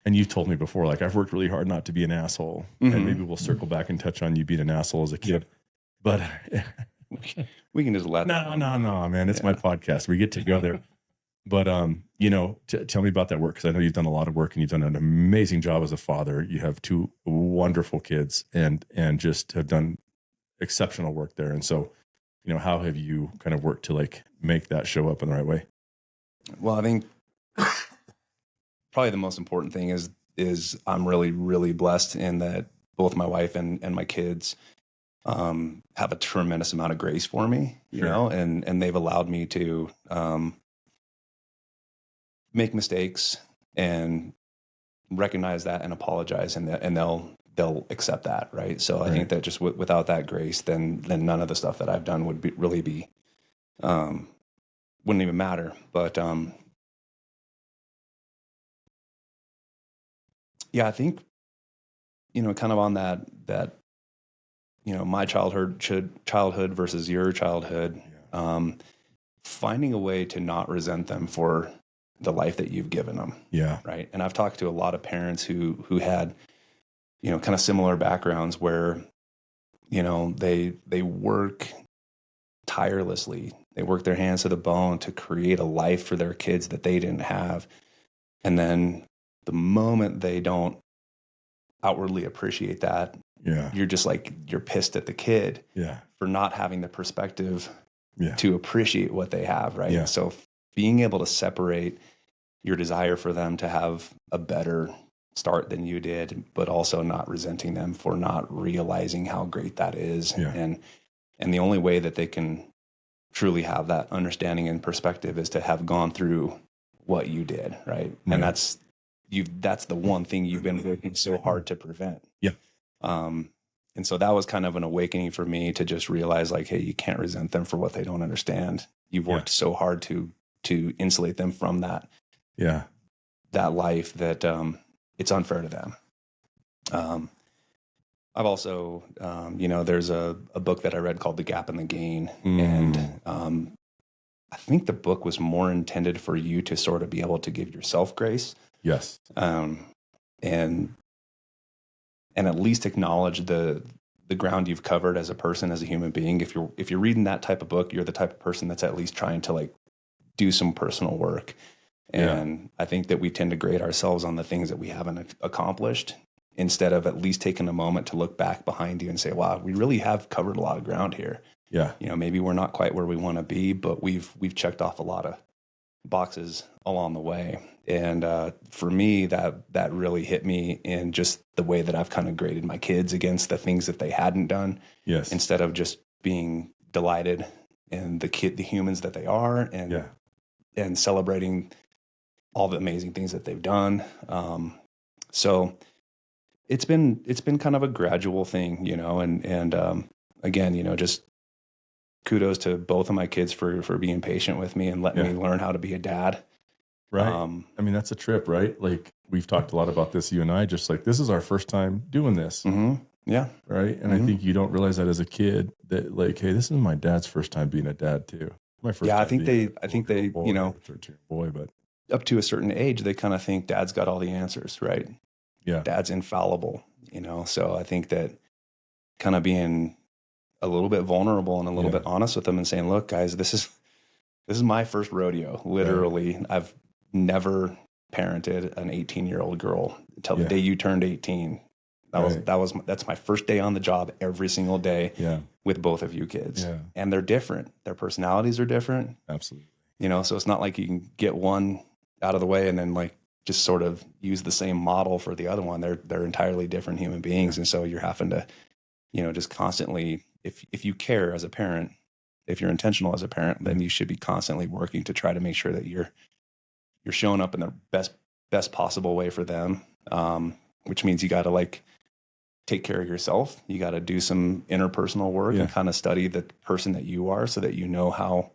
And you've told me before, like, I've worked really hard not to be an asshole. Mm-hmm. And maybe we'll circle back and touch on you being an asshole as a kid. But We can just let no, man. It's my podcast. We get to go there. But tell me about that work, because I know you've done a lot of work and you've done an amazing job as a father. You have 2 wonderful kids and just have done exceptional work there. And so, how have you kind of worked to like make that show up in the right way? Well, I think probably the most important thing is I'm really, really blessed in that both my wife and my kids have a tremendous amount of grace for me, you know, and they've allowed me to make mistakes and recognize that and apologize, and they'll accept that, right? So I think that just without that grace, then none of the stuff that I've done would really be wouldn't even matter. But yeah, I think kind of on that my childhood versus your childhood, finding a way to not resent them for the life that you've given them. Yeah. Right. And I've talked to a lot of parents who had, kind of similar backgrounds where, they work tirelessly. They work their hands to the bone to create a life for their kids that they didn't have. And then the moment they don't outwardly appreciate that, you're just like, you're pissed at the kid for not having the perspective to appreciate what they have. Right. Yeah. So being able to separate your desire for them to have a better start than you did, but also not resenting them for not realizing how great that is. Yeah. And the only way that they can truly have that understanding and perspective is to have gone through what you did. Right. And that's the one thing you've been working so hard to prevent. Yeah. And so that was kind of an awakening for me to just realize, like, hey, you can't resent them for what they don't understand. You've worked so hard to insulate them from that life that it's unfair to them. I've also, there's a book that I read called The Gap and the Gain. And I think the book was more intended for you to sort of be able to give yourself grace. Yes. And at least acknowledge the ground you've covered as a person, as a human being. If you're reading that type of book, you're the type of person that's at least trying to like do some personal work. And I think that we tend to grade ourselves on the things that we haven't accomplished, instead of at least taking a moment to look back behind you and say, wow, we really have covered a lot of ground here. Yeah. Maybe we're not quite where we want to be, but we've checked off a lot of boxes along the way. And for me, that really hit me in just the way that I've kind of graded my kids against the things that they hadn't done. Yes. Instead of just being delighted in the humans that they are, and celebrating all the amazing things that they've done. So it's been kind of a gradual thing, and again, just kudos to both of my kids for being patient with me and letting me learn how to be a dad. Right. I mean, that's a trip, right? Like, we've talked a lot about this, you and I, just like, this is our first time doing this. Mm-hmm. Yeah. Right. And I think you don't realize that as a kid, that like, hey, this is my dad's first time being a dad too. My first. Yeah. time I think they, boy, but up to a certain age, they kind of think dad's got all the answers, right? Yeah. Dad's infallible, so I think that kind of being a little bit vulnerable and a little bit honest with them and saying, look, guys, this is my first rodeo. Literally, I've never parented an 18-year-old girl until the day you turned 18. That's my first day on the job every single day with both of you kids. Yeah. And they're different. Their personalities are different. Absolutely. So it's not like you can get one out of the way and then like just sort of use the same model for the other one. They're entirely different human beings. And so you're having to, just constantly, if you care as a parent, if you're intentional as a parent, then you should be constantly working to try to make sure that you're showing up in the best possible way for them. Which means you got to like take care of yourself. You got to do some interpersonal work and kind of study the person that you are so that you know how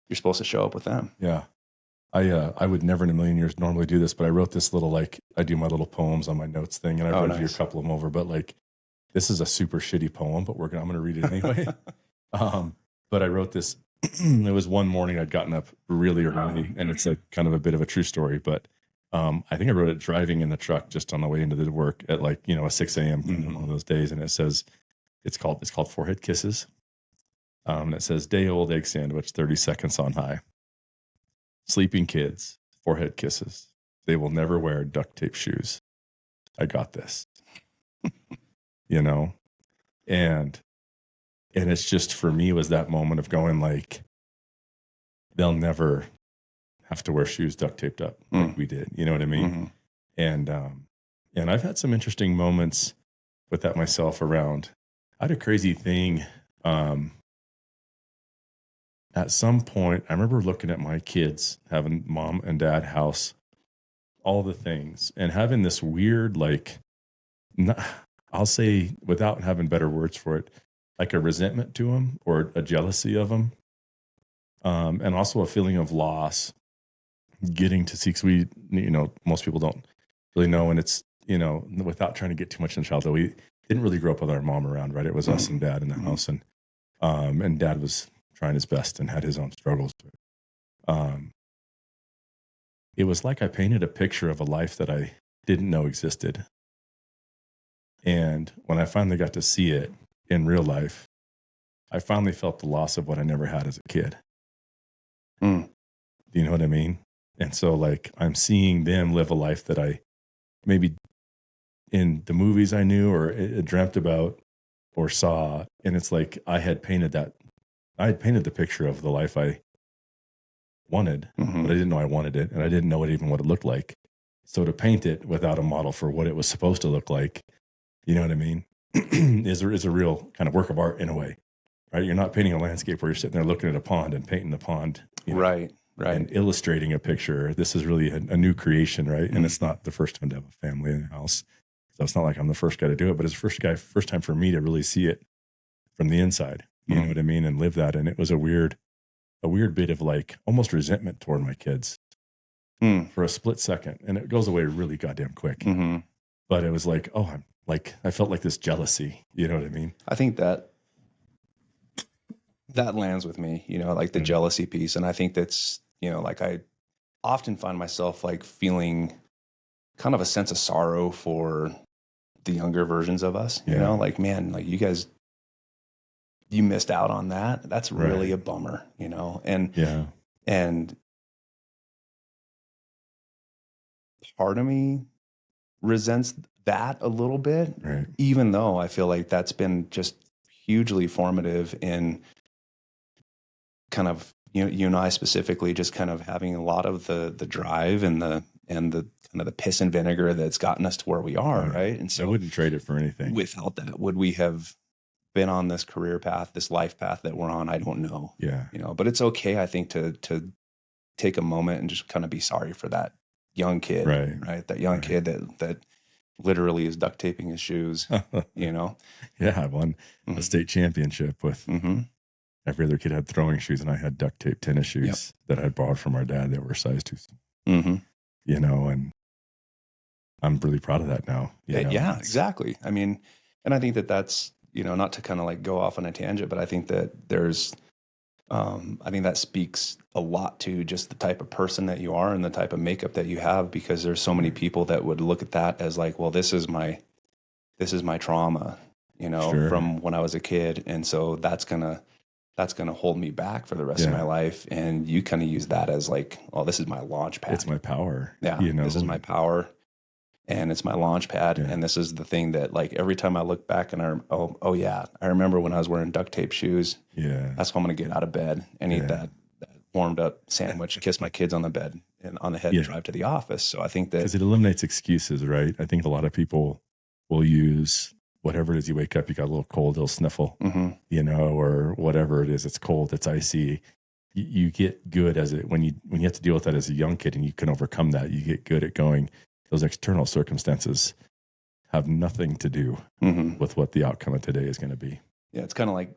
you're supposed to show up with them. Yeah. I would never in a million years normally do this, but I wrote this little, like, I do my little poems on my notes thing, and I've read you a couple of them over, but like, this is a super shitty poem, but I'm going to read it anyway. But I wrote this, it was one morning I'd gotten up really early, and it's like kind of a bit of a true story, but I think I wrote it driving in the truck just on the way into the work at like, a 6 a.m. one of those days. And it says, it's called Forehead Kisses. That says day old egg sandwich, 30 seconds on high. Sleeping kids, forehead kisses. They will never wear duct tape shoes. I got this. You know? And it's just, for me, was that moment of going like, they'll never have to wear shoes duct taped up like we did. You know what I mean? And I've had some interesting moments with that myself around. I had a crazy thing. At some point, I remember looking at my kids, having mom and dad house, all the things, and having this weird, like, I'll say without having better words for it, like a resentment to them or a jealousy of them. And also a feeling of loss getting to see, because we, most people don't really know. And it's, without trying to get too much in childhood, we didn't really grow up with our mom around, right? It was us and dad in the house. And dad was trying his best and had his own struggles. It was like I painted a picture of a life that I didn't know existed. And when I finally got to see it in real life, I finally felt the loss of what I never had as a kid. Do you know what I mean? And so, like, I'm seeing them live a life that I maybe in the movies I knew or dreamt about or saw. And it's like I had painted the picture of the life I wanted, but I didn't know I wanted it. And I didn't know what it looked like. So to paint it without a model for what it was supposed to look like, you know what I mean, is a real kind of work of art in a way, right? You're not painting a landscape where you're sitting there looking at a pond and painting the pond, right, and illustrating a picture. This is really a new creation, right? And it's not the first time to have a family in the house. So it's not like I'm the first guy to do it, but it's the first time for me to really see it from the inside, you know what I mean? And live that. And it was a weird bit of like almost resentment toward my kids for a split second. And it goes away really goddamn quick. But it was like, I felt like this jealousy, you know what I mean? I think that lands with me, like the jealousy piece. And I think that's, like I often find myself like feeling kind of a sense of sorrow for the younger versions of us, like, man, like you guys, you missed out on that. That's really a bummer, and part of me resents that a little bit, even though I feel like that's been just hugely formative in kind of, you and I specifically, just kind of having a lot of the drive and the kind of the piss and vinegar that's gotten us to where we are. Right. And so I wouldn't trade it for anything. Without that, would we have been on this career path, this life path that we're on? I don't know. Yeah. But it's okay, I think, to take a moment and just kind of be sorry for that young kid, right? That young kid that literally is duct taping his shoes, Yeah, I won a state championship with every other kid had throwing shoes, and I had duct tape tennis shoes that I'd borrowed from our dad that were size too small. And I'm really proud of that now. Yeah, exactly. I mean, and I think that's, not to kind of like go off on a tangent, but I think that there's, I think that speaks a lot to just the type of person that you are and the type of makeup that you have, because there's so many people that would look at that as like, well, this is my trauma, from when I was a kid. And so that's going to hold me back for the rest of my life. And you kind of use that as like, oh, this is my launch pad. It's my power. Yeah. This is my power. And it's my launch pad. And this is the thing that, like, every time I look back and I remember when I was wearing duct tape shoes. Yeah. That's when I'm going to get out of bed and eat that warmed up sandwich, kiss my kids on the bed and on the head and drive to the office. So I think that, because it eliminates excuses, right? I think a lot of people will use whatever it is. You wake up, you got a little cold, they'll sniffle, or whatever it is. It's cold, it's icy. You get good as it when you have to deal with that as a young kid, and you can overcome that. You get good at going, those external circumstances have nothing to do with what the outcome of today is going to be. Yeah, it's kind of like,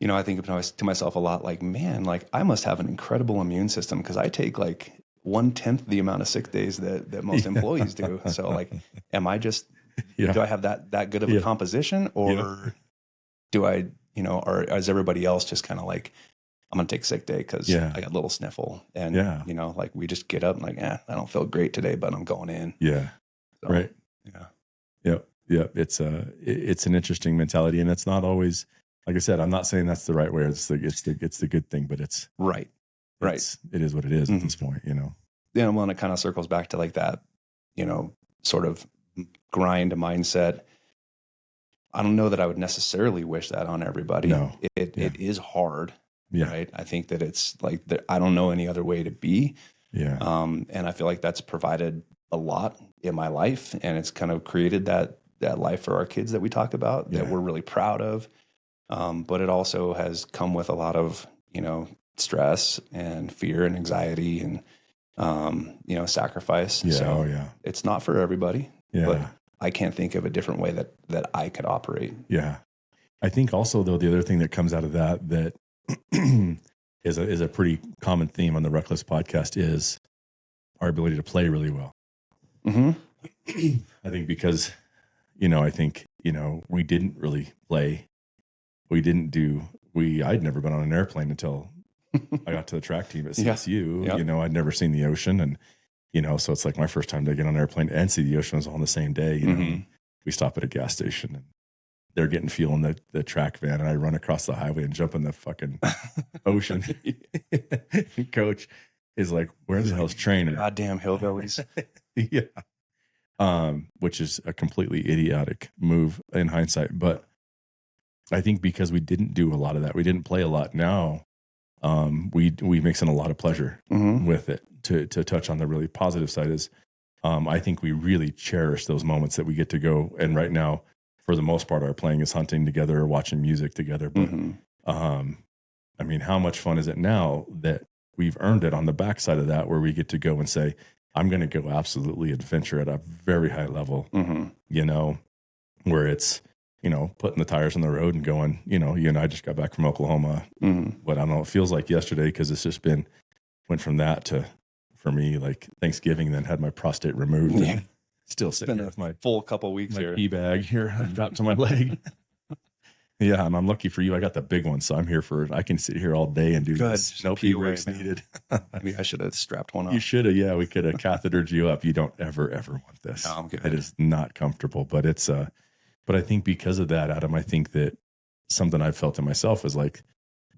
I think to myself a lot, like, man, like I must have an incredible immune system, because I take like 1/10 the amount of sick days that most employees do. So like, am I just, do I have that good of a composition, or do I, or is everybody else just kind of like, I'm going to take a sick day because I got a little sniffle, and, like we just get up and like, I don't feel great today, but I'm going in. Yeah. So, right. Yeah. Yep. It's an interesting mentality, and it's not always like I said, I'm not saying that's the right way. It's the good thing, but it is what it is at this point, you know? Yeah. Well, and it kind of circles back to like that, sort of grind mindset. I don't know that I would necessarily wish that on everybody. No. It is hard. Yeah. Right. I think that it's like, I don't know any other way to be. Yeah. And I feel like that's provided a lot in my life, and it's kind of created that life for our kids that we talk about that we're really proud of. But it also has come with a lot of, stress and fear and anxiety and, sacrifice. Yeah. So it's not for everybody, but Yeah. I can't think of a different way that I could operate. Yeah. I think also though, the other thing that comes out of that is a pretty common theme on the Reckless podcast is our ability to play really well. Mm-hmm. I think because, we didn't really play. I'd never been on an airplane until I got to the track team at CSU. Yeah. I'd never seen the ocean, and, so it's like my first time to get on an airplane and see the ocean was all on the same day. We stop at a gas station and they're getting fuel in the track van, and I run across the highway and jump in the fucking ocean. Coach is like, where the hell's Trainor? Goddamn hillbillies. Yeah. Which is a completely idiotic move in hindsight. But I think because we didn't do a lot of that, we didn't play a lot. Now, we mix in a lot of pleasure with it. To touch on the really positive side is, I think we really cherish those moments that we get to go. And right now, for the most part, our playing is hunting together or watching music together. But, I mean, how much fun is it now that we've earned it on the backside of that, where we get to go and say, I'm going to go absolutely adventure at a very high level, where it's, putting the tires on the road and going, you and I just got back from Oklahoma. But I don't know, it feels like yesterday, because it's just went from that to, for me, like Thanksgiving, then had my prostate removed. Yeah. Still sitting with my full couple weeks my here. pee bag here dropped to my leg. Yeah, and I'm lucky for you. I got the big one, so I'm here I can sit here all day and do this. No pee breaks needed. Maybe I should have strapped one on. You should have. Yeah, we could have cathetered you up. You don't ever want this. No, I'm good. It is not comfortable, but it's but I think because of that, Adam, I think that something I've felt in myself is like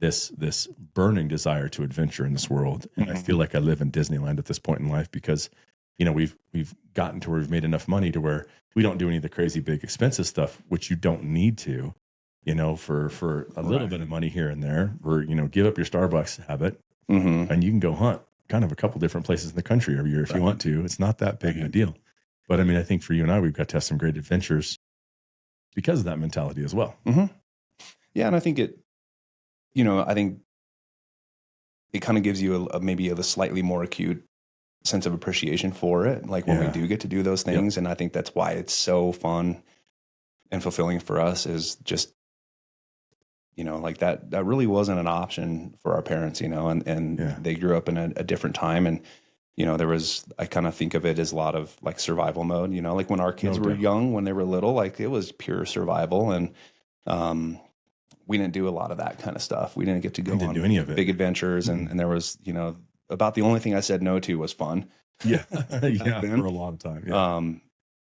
this burning desire to adventure in this world, and I feel like I live in Disneyland at this point in life, because we've gotten to where we've made enough money to where we don't do any of the crazy big expensive stuff, which you don't need to, for a little bit of money here and there, or give up your Starbucks habit, and you can go hunt kind of a couple different places in the country every year if you want to. It's not that big of a deal. But I mean, I think for you and I, we've got to have some great adventures because of that mentality as well. Yeah, and I think I think it kind of gives you maybe a slightly more acute sense of appreciation for it, like when we do get to do those things. And I think that's why it's so fun and fulfilling for us, is just, like that really wasn't an option for our parents, and they grew up in a different time. And, I kind of think of it as a lot of like survival mode, like when our kids were young, when they were little, like it was pure survival. And, we didn't do a lot of that kind of stuff. We didn't get to go on do any of it. Big adventures. And there was, about the only thing I said no to was fun. Yeah. Yeah. For a long time. Yeah.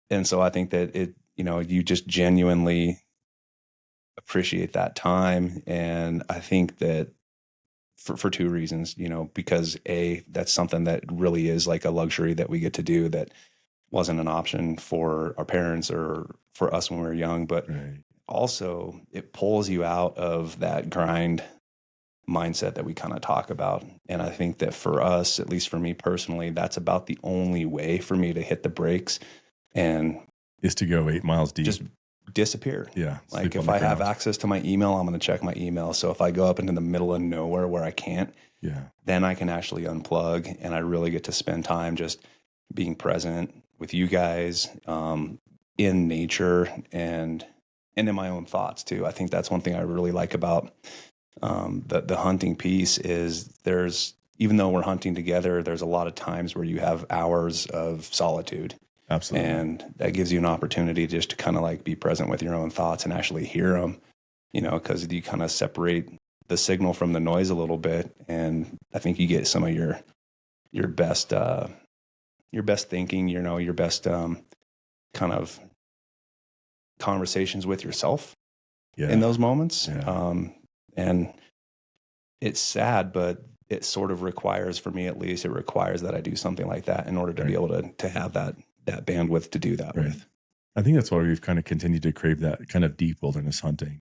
And so I think that you just genuinely appreciate that time. And I think that for two reasons, because that's something that really is like a luxury that we get to do that wasn't an option for our parents or for us when we were young, but also it pulls you out of that grind mindset that we kind of talk about. And I think that for us, at least for me personally, that's about the only way for me to hit the brakes and is to go 8 miles deep. Just disappear. Yeah. Like if I have access to my email, I'm going to check my email. So if I go up into the middle of nowhere where I can't, then I can actually unplug, and I really get to spend time just being present with you guys, in nature and in my own thoughts too. I think that's one thing I really like about the hunting piece is even though we're hunting together, there's a lot of times where you have hours of solitude. Absolutely. And that gives you an opportunity just to kind of like be present with your own thoughts and actually hear them, because you kind of separate the signal from the noise a little bit. And I think you get some of your best thinking, your best kind of conversations with yourself in those moments. Yeah. And it's sad, but it sort of requires, for me at least, it requires that I do something like that in order to be able to have that bandwidth to do that with. I think that's why we've kind of continued to crave that kind of deep wilderness hunting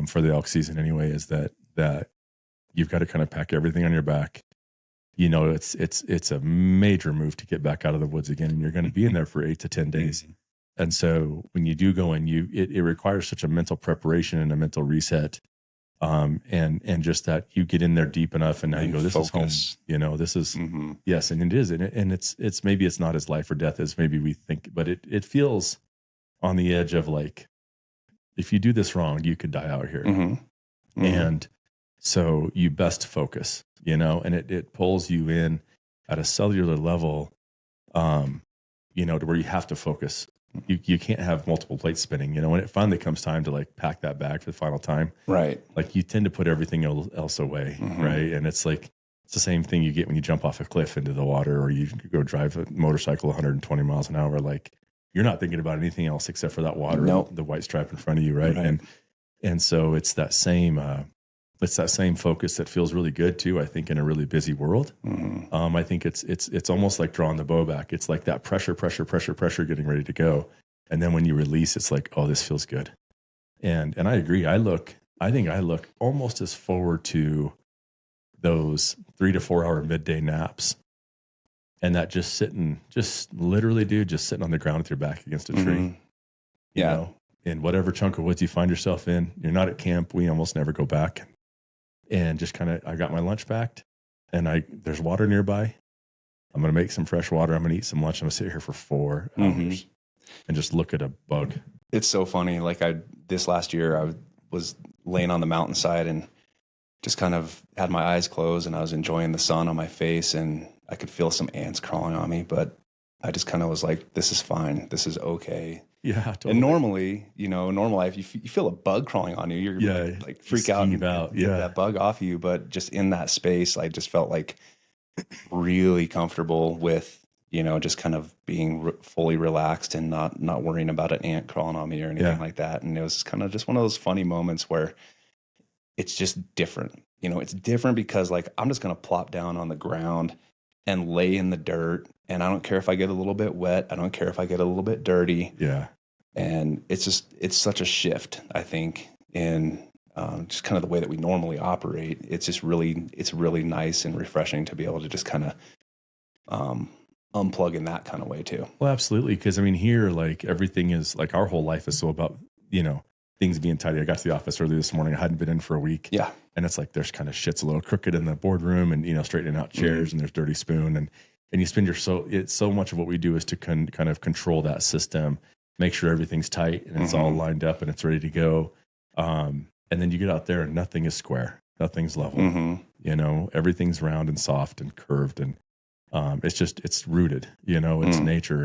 for the elk season anyway, is that you've got to kind of pack everything on your back. You know, it's a major move to get back out of the woods again, and you're going to be in there for 8 to 10 days. And so when you do go in, it requires such a mental preparation and a mental reset. And just that you get in there deep enough, and now you go, this focus. Is home. You know, this is yes, and it is, and it's maybe it's not as life or death as maybe we think, but it feels on the edge of like, if you do this wrong, you could die out here. And so you best focus, you know, and it pulls you in at a cellular level, you know, to where you have to focus. You can't have multiple plates spinning, you know, when it finally comes time to like pack that bag for the final time, right? Like you tend to put everything else away, right? And it's like, it's the same thing you get when you jump off a cliff into the water, or you go drive a motorcycle 120 miles an hour. Like, you're not thinking about anything else except for that water, the white stripe in front of you, right? And so it's that same focus that feels really good too, I think, in a really busy world. I think it's almost like drawing the bow back. It's like that pressure getting ready to go. And then when you release, it's like, oh, this feels good. And I agree. I think I look almost as forward to those 3 to 4 hour midday naps, and that just literally, dude, just sitting on the ground with your back against a tree. You know, in whatever chunk of woods you find yourself in. You're not at camp. We almost never go back. And just kind of, I got my lunch packed, and there's water nearby. I'm going to make some fresh water. I'm going to eat some lunch. I'm going to sit here for 4 hours and just look at a bug. It's so funny. Like this last year, I was laying on the mountainside and just kind of had my eyes closed, and I was enjoying the sun on my face, and I could feel some ants crawling on me, but I just kind of was like, this is fine. This is okay. Yeah, totally. And normally, you know, normal life, you feel a bug crawling on you, you're like freak out and get that bug off you. But just in that space, I just felt like really comfortable with, you know, just kind of being fully relaxed and not worrying about an ant crawling on me or anything like that. And it was kind of just one of those funny moments where it's just different. You know, it's different because like, I'm just going to plop down on the ground and lay in the dirt, and I don't care if I get a little bit wet. I don't care if I get a little bit dirty. Yeah. And it's such a shift, I think, in just kind of the way that we normally operate. It's really nice and refreshing to be able to just kind of unplug in that kind of way too. Well, absolutely. Because I mean, here, like, everything is like, our whole life is so about, you know, things being tidy. I got to the office early this morning. I hadn't been in for a week. Yeah. And it's like, there's kind of shit's a little crooked in the boardroom, and, you know, straightening out chairs, and there's dirty spoon, and you spend it's so much of what we do is to kind of control that system, make sure everything's tight and it's all lined up and it's ready to go. And then you get out there and nothing is square, nothing's level, you know, everything's round and soft and curved, and it's rooted, you know, it's nature,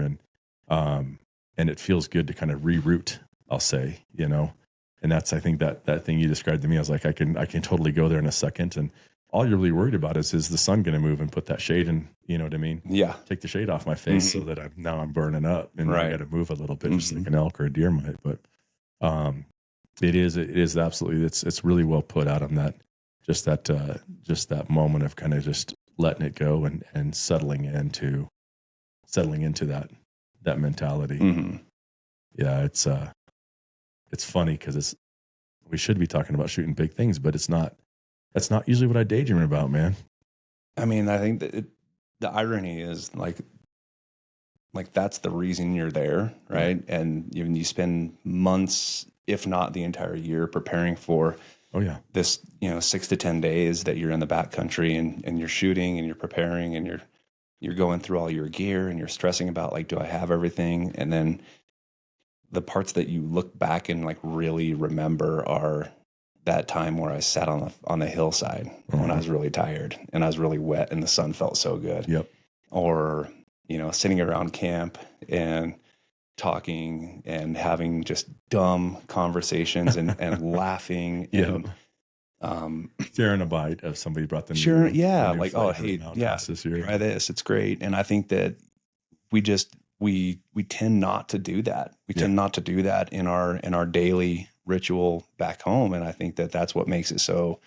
and it feels good to kind of reroute, I'll say, you know. And that's, I think that thing you described to me, I was like, I can totally go there in a second. And all you're really worried about is the sun going to move and put that shade in, you know what I mean? Yeah. Take the shade off my face so that I'm burning up, and I got to move a little bit, just like an elk or a deer might. But it is absolutely, it's really well put out on that, just that moment of kind of just letting it go and settling into that mentality. Yeah. It's funny because we should be talking about shooting big things, but that's not usually what I daydream about, man. I mean, I think that the irony is like that's the reason you're there, right? And you spend months, if not the entire year, preparing for this, you know, 6 to 10 days that you're in the backcountry, and you're shooting and you're preparing and you're going through all your gear, and you're stressing about like, do I have everything? And then the parts that you look back and like really remember are that time where I sat on the hillside when I was really tired and I was really wet and the sun felt so good. Yep. Or, you know, sitting around camp and talking and having just dumb conversations and laughing. And sharing a bite of somebody brought them. Sure. Yeah. Like, oh, hey, try this. It's great. And I think that we tend not to do that. We tend not to do that in our daily ritual back home. And I think that that's what makes it so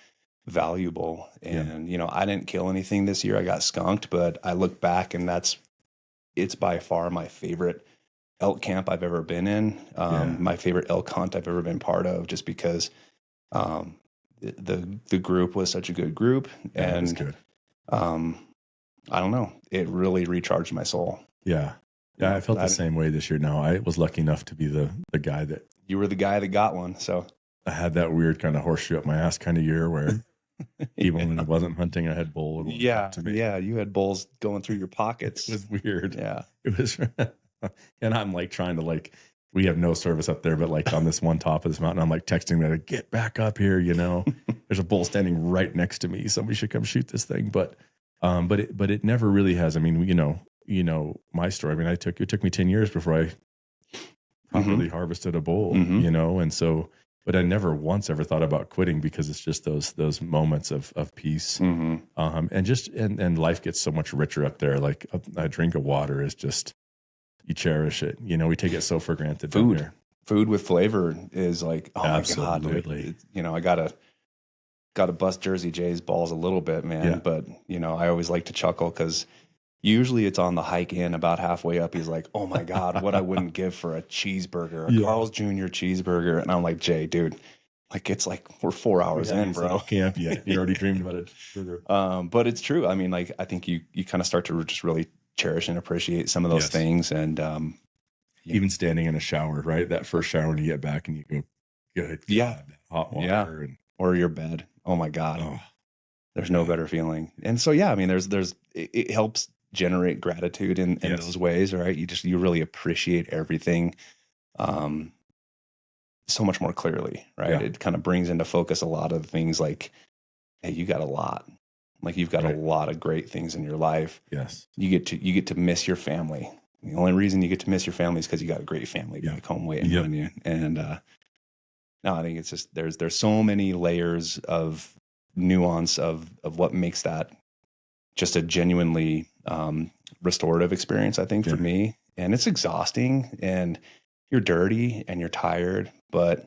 valuable. And, I didn't kill anything this year. I got skunked, but I look back and it's by far my favorite elk camp I've ever been in. My favorite elk hunt I've ever been part of, just because, the group was such a good group. Yeah, and, good. I don't know, it really recharged my soul. Yeah. Yeah. I felt the same way this year. Now, I was lucky enough to be the guy that, you were the guy that got one. So I had that weird kind of horseshoe up my ass kind of year where even when I wasn't hunting, I had bull. Yeah. You had bulls going through your pockets. It was weird. Yeah. It was, and I'm like trying to we have no service up there, but like on this one top of this mountain, I'm like texting me, like, get back up here. There's a bull standing right next to me. Somebody should come shoot this thing. But it never really has. I mean, my story. I mean, it took me 10 years before I properly harvested a bull, and so, but I never once ever thought about quitting, because it's just those moments of peace. And life gets so much richer up there. Like a drink of water is just, you cherish it. We take it so for granted. Food with flavor is like, oh absolutely. my God. I gotta bust Jersey Jay's balls a little bit, man. Yeah. But I always like to chuckle, because usually it's on the hike in, about halfway up, he's like, oh my God, what I wouldn't give for a cheeseburger, a Carl's Jr. cheeseburger. And I'm like, Jay, dude, like, it's like we're 4 hours in, bro. Camp yet. You already dreamed about it. But it's true. I mean, like, I think you kind of start to just really cherish and appreciate some of those things. And even standing in a shower, right? That first shower when you get back and you go, good. Yeah. Hot water. Or your bed. Oh my God. There's no better feeling. And so, I mean, it helps generate gratitude in those ways, right? You really appreciate everything so much more clearly, right? Yeah. It kind of brings into focus a lot of things, like, hey, you got a lot. Like, you've got a lot of great things in your life. Yes. You get to miss your family. The only reason you get to miss your family is because you got a great family back home waiting on you. And no, I think it's just there's so many layers of nuance of what makes that just a genuinely restorative experience, I think, for me. And it's exhausting, and you're dirty and you're tired, but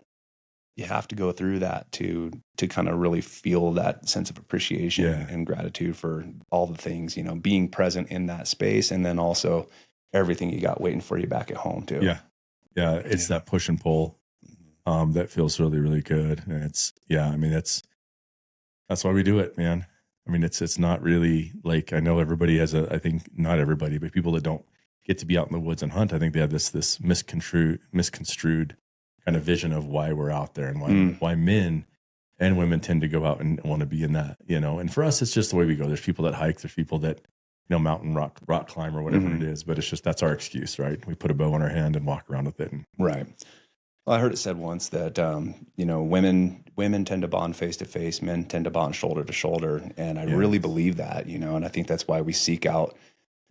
you have to go through that to kind of really feel that sense of appreciation and gratitude for all the things, being present in that space, and then also everything you got waiting for you back at home too. Yeah. It's that push and pull that feels really, really good. And I mean, that's why we do it, man. I mean, it's not really like, I know everybody has I think not everybody, but people that don't get to be out in the woods and hunt, I think they have this misconstrued kind of vision of why we're out there, and why men and women tend to go out and want to be in that, and for us, it's just the way we go. There's people that hike, there's people that, mountain rock climb or whatever it is, but it's just, that's our excuse, right? We put a bow in our hand and walk around with it. Right. Well, I heard it said once that, women tend to bond face to face, men tend to bond shoulder to shoulder. And I really believe that, and I think that's why we seek out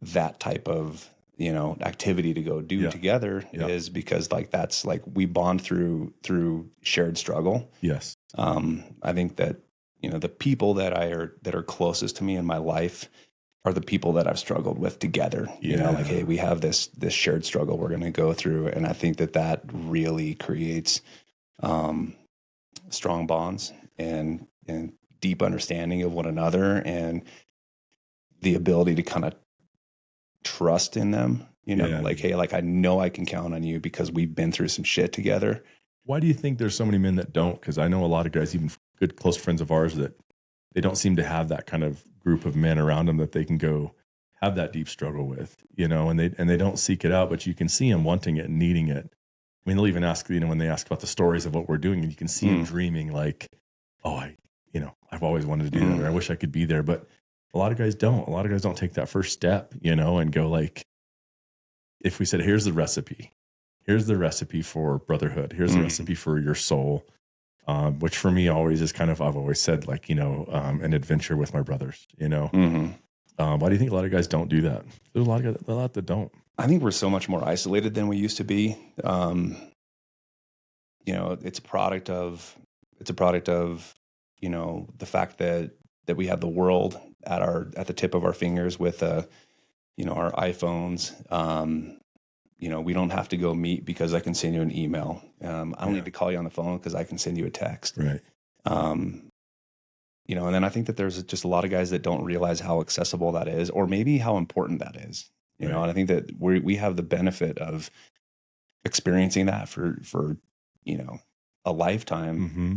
that type of, activity to go do together, is because, like, that's like, we bond through shared struggle. Yes. I think that, the people that are closest to me in my life are the people that I've struggled with together. Like, hey, we have this shared struggle we're going to go through. And I think that really creates strong bonds and deep understanding of one another, and the ability to kind of trust in them, like, hey, like, I know I can count on you because we've been through some shit together. Why do you think there's so many men that don't? Because I know a lot of guys, even good close friends of ours, that they don't seem to have that kind of group of men around them that they can go have that deep struggle with, and they don't seek it out, but you can see them wanting it and needing it. I mean, they'll even ask, when they ask about the stories of what we're doing, and you can see them dreaming, like, oh, I've always wanted to do that, or I wish I could be there. But a lot of guys don't. A lot of guys don't take that first step, and go, like, if we said, here's the recipe for brotherhood, here's the recipe for your soul, which for me always is kind of, I've always said, like, an adventure with my brothers, why do you think a lot of guys don't do that? There's a lot that don't. I think we're so much more isolated than we used to be. It's a product of, the fact that we have the world at the tip of our fingers with, our iPhones, we don't have to go meet because I can send you an email. I don't need to call you on the phone because I can send you a text. Right. And then I think that there's just a lot of guys that don't realize how accessible that is, or maybe how important that is. And I think that we have the benefit of experiencing that for a lifetime. Mm-hmm.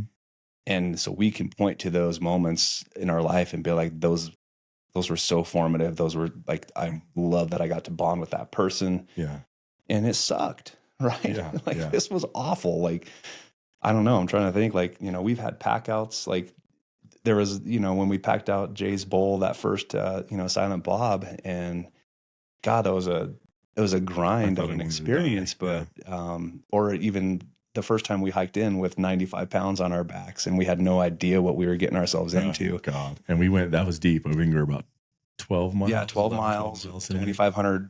And so we can point to those moments in our life and be like, those were so formative. Those were like, I love that I got to bond with that person. Yeah. And it sucked, right? Yeah. This was awful. Like, I don't know. I'm trying to think, like, we've had pack outs. Like there was, when we packed out Jay's bowl, that first, Silent Bob, and God, it was a grind of an experience, but, or even the first time we hiked in with 95 pounds on our backs and we had no idea what we were getting ourselves into. God. And we went, that was deep. I think we were about 12 miles. Yeah, 12 miles, 2,500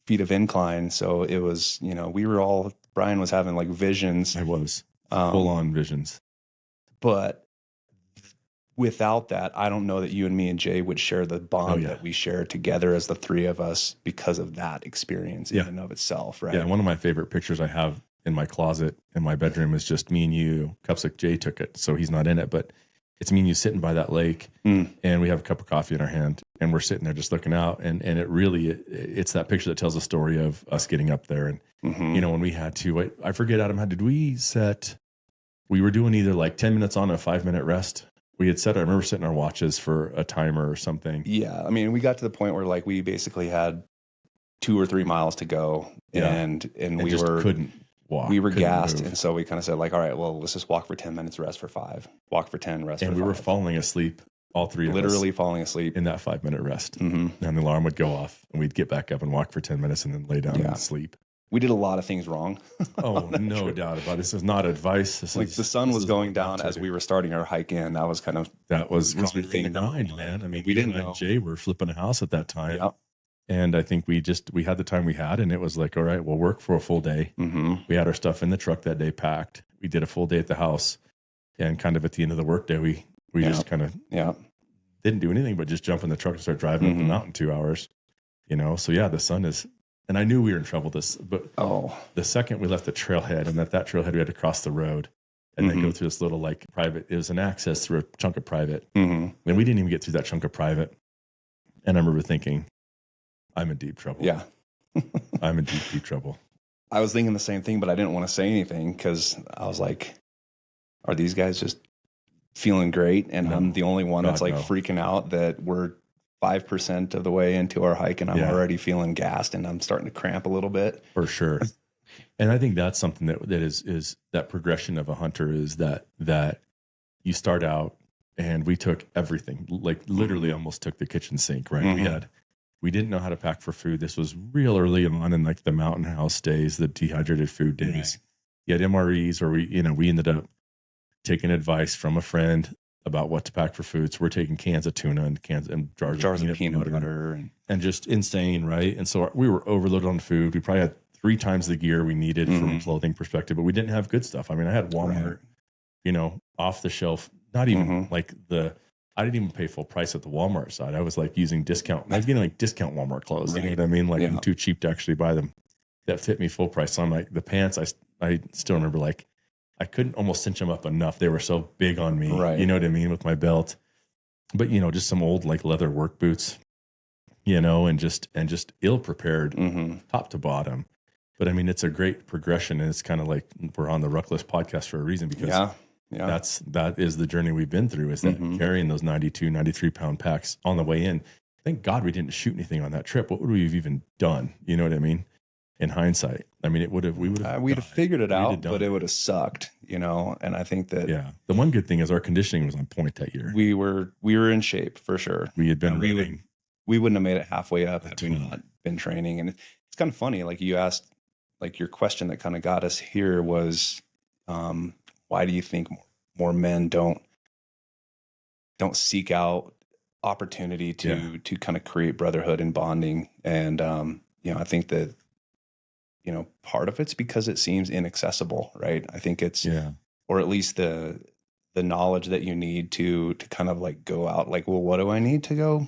feet of incline. So it was, Brian was having like visions. I was full on visions. But without that, I don't know that you and me and Jay would share the bond that we share together as the three of us because of that experience in and of itself, right? Yeah, one of my favorite pictures I have in my closet in my bedroom is just me and you. Cupsick Jay took it, so he's not in it, but it's me and you sitting by that lake, and we have a cup of coffee in our hand, and we're sitting there just looking out, and it really, it's that picture that tells the story of us getting up there, and when we had to, I forget, Adam, did we set? We were doing either like 10 minutes on a 5-minute rest. We had set, I remember setting our watches for a timer or something. Yeah, I mean, we got to the point where like we basically had 2 or 3 miles to go, and we just couldn't walk. We were gassed, move. And so we kind of said like, all right, well, let's just walk for 10 minutes, rest for 5. Walk for 10, rest for 5. And we were falling asleep, all three of us. Literally falling asleep. In that 5-minute rest. And the alarm would go off, and we'd get back up and walk for 10 minutes and then lay down and sleep. We did a lot of things wrong. Oh, no doubt about it. This is not advice. The sun was going down as we were starting our hike in. That was kind of... That was the grind, man. I mean, we didn't know. Jay were flipping a house at that time. Yep. And I think we had the time we had, and it was like, all right, we'll work for a full day. We had our stuff in the truck that day packed. We did a full day at the house, and kind of at the end of the workday, we just kind of didn't do anything but just jump in the truck and start driving up the mountain 2 hours. So the sun is, and I knew we were in trouble. The second we left the trailhead, and that trailhead we had to cross the road and then go through this little like private. It was an access through a chunk of private, and we didn't even get through that chunk of private. And I remember thinking, I'm in deep trouble. Yeah. I'm in deep trouble. I was thinking the same thing, but I didn't want to say anything because I was like, are these guys just feeling great? And I'm the only one that's freaking out that we're 5% of the way into our hike and I'm already feeling gassed and I'm starting to cramp a little bit. For sure. And I think that's something that is that progression of a hunter is that you start out, and we took everything, like literally almost took the kitchen sink, right? We didn't know how to pack for food. This was real early on in like the mountain house days, the dehydrated food days. Right. You had MREs, or we ended up taking advice from a friend about what to pack for food. So we're taking cans of tuna and jars of peanut butter and just insane, right? And so we were overloaded on food. We probably had 3 times the gear we needed from a clothing perspective, but we didn't have good stuff. I mean, I had Walmart, off the shelf, not even I didn't even pay full price at the Walmart side. I was like using discount. I was getting like discount Walmart clothes. You know what I mean? Like I'm too cheap to actually buy them. That fit me full price. So I'm like, the pants, I still remember, like I couldn't almost cinch them up enough. They were so big on me. Right. You know what I mean? With my belt. But just some old like leather work boots, and just ill prepared top to bottom. But I mean, it's a great progression, and it's kind of like we're on the Ruckless podcast for a reason, because that is the journey we've been through, is that carrying those 92, 93 pound packs on the way in. Thank God we didn't shoot anything on that trip. What would we have even done? You know what I mean? In hindsight, I mean, we'd have figured it out, but it would have sucked, and I think that, the one good thing is our conditioning was on point that year. We were in shape for sure. We had been running. We wouldn't have made it halfway up had we not been training. And it's kind of funny. Like you asked, like your question that kind of got us here was, why do you think more men don't seek out opportunity to kind of create brotherhood and bonding? And, I think that, part of it's because it seems inaccessible, right? I think it's, or at least the knowledge that you need to kind of like go out, like, well, what do I need to go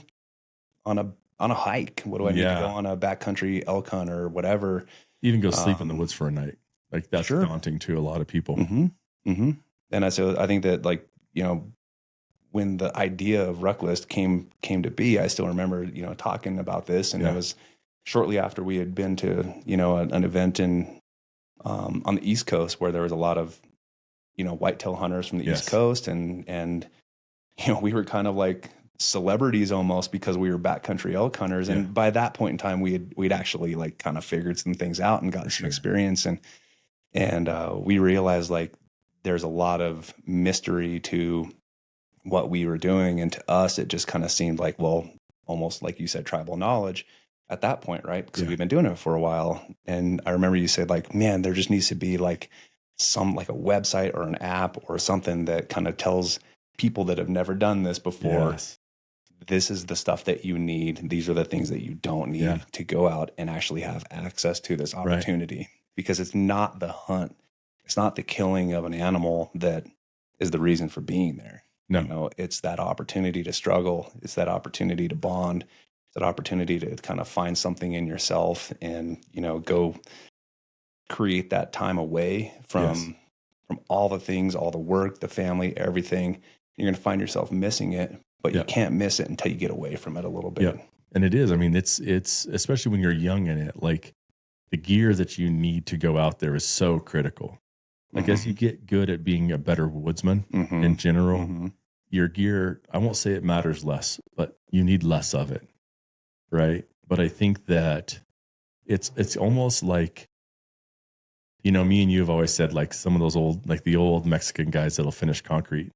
on a hike? What do I need to go on a backcountry elk hunt or whatever? Even go sleep in the woods for a night. Like that's Sure. daunting to a lot of people. And I think that, like, you know, when the idea of Rucklist came to be, I still remember, you know, talking about this, and it was shortly after we had been to, you know, an event in on the East Coast where there was a lot of, you know, whitetail hunters from the East Coast, and you know, we were kind of like celebrities almost because we were backcountry elk hunters, and by that point in time we'd actually like kind of figured some things out and gotten some experience, and we realized like there's a lot of mystery to what we were doing, and to us it just kind of seemed like, well, almost like you said, tribal knowledge at that point, right? Because we've been doing it for a while. And I remember you said, like, man, there just needs to be like some, like a website or an app or something that kind of tells people that have never done this before, this is the stuff that you need, these are the things that you don't need to go out and actually have access to this opportunity. Because it's not the hunt, it's not the killing of an animal that is the reason for being there. No, you know, it's that opportunity to struggle. It's that opportunity to bond. It's that opportunity to kind of find something in yourself and, you know, go create that time away from all the things, all the work, the family, everything. You're going to find yourself missing it, but you can't miss it until you get away from it a little bit. And it is. I mean, it's especially when you're young in it, like the gear that you need to go out there is so critical. Like as you get good at being a better woodsman in general, your gear, I won't say it matters less, but you need less of it. Right. But I think that it's almost like, you know, me and you have always said, like some of those old, like the old Mexican guys that'll finish concrete.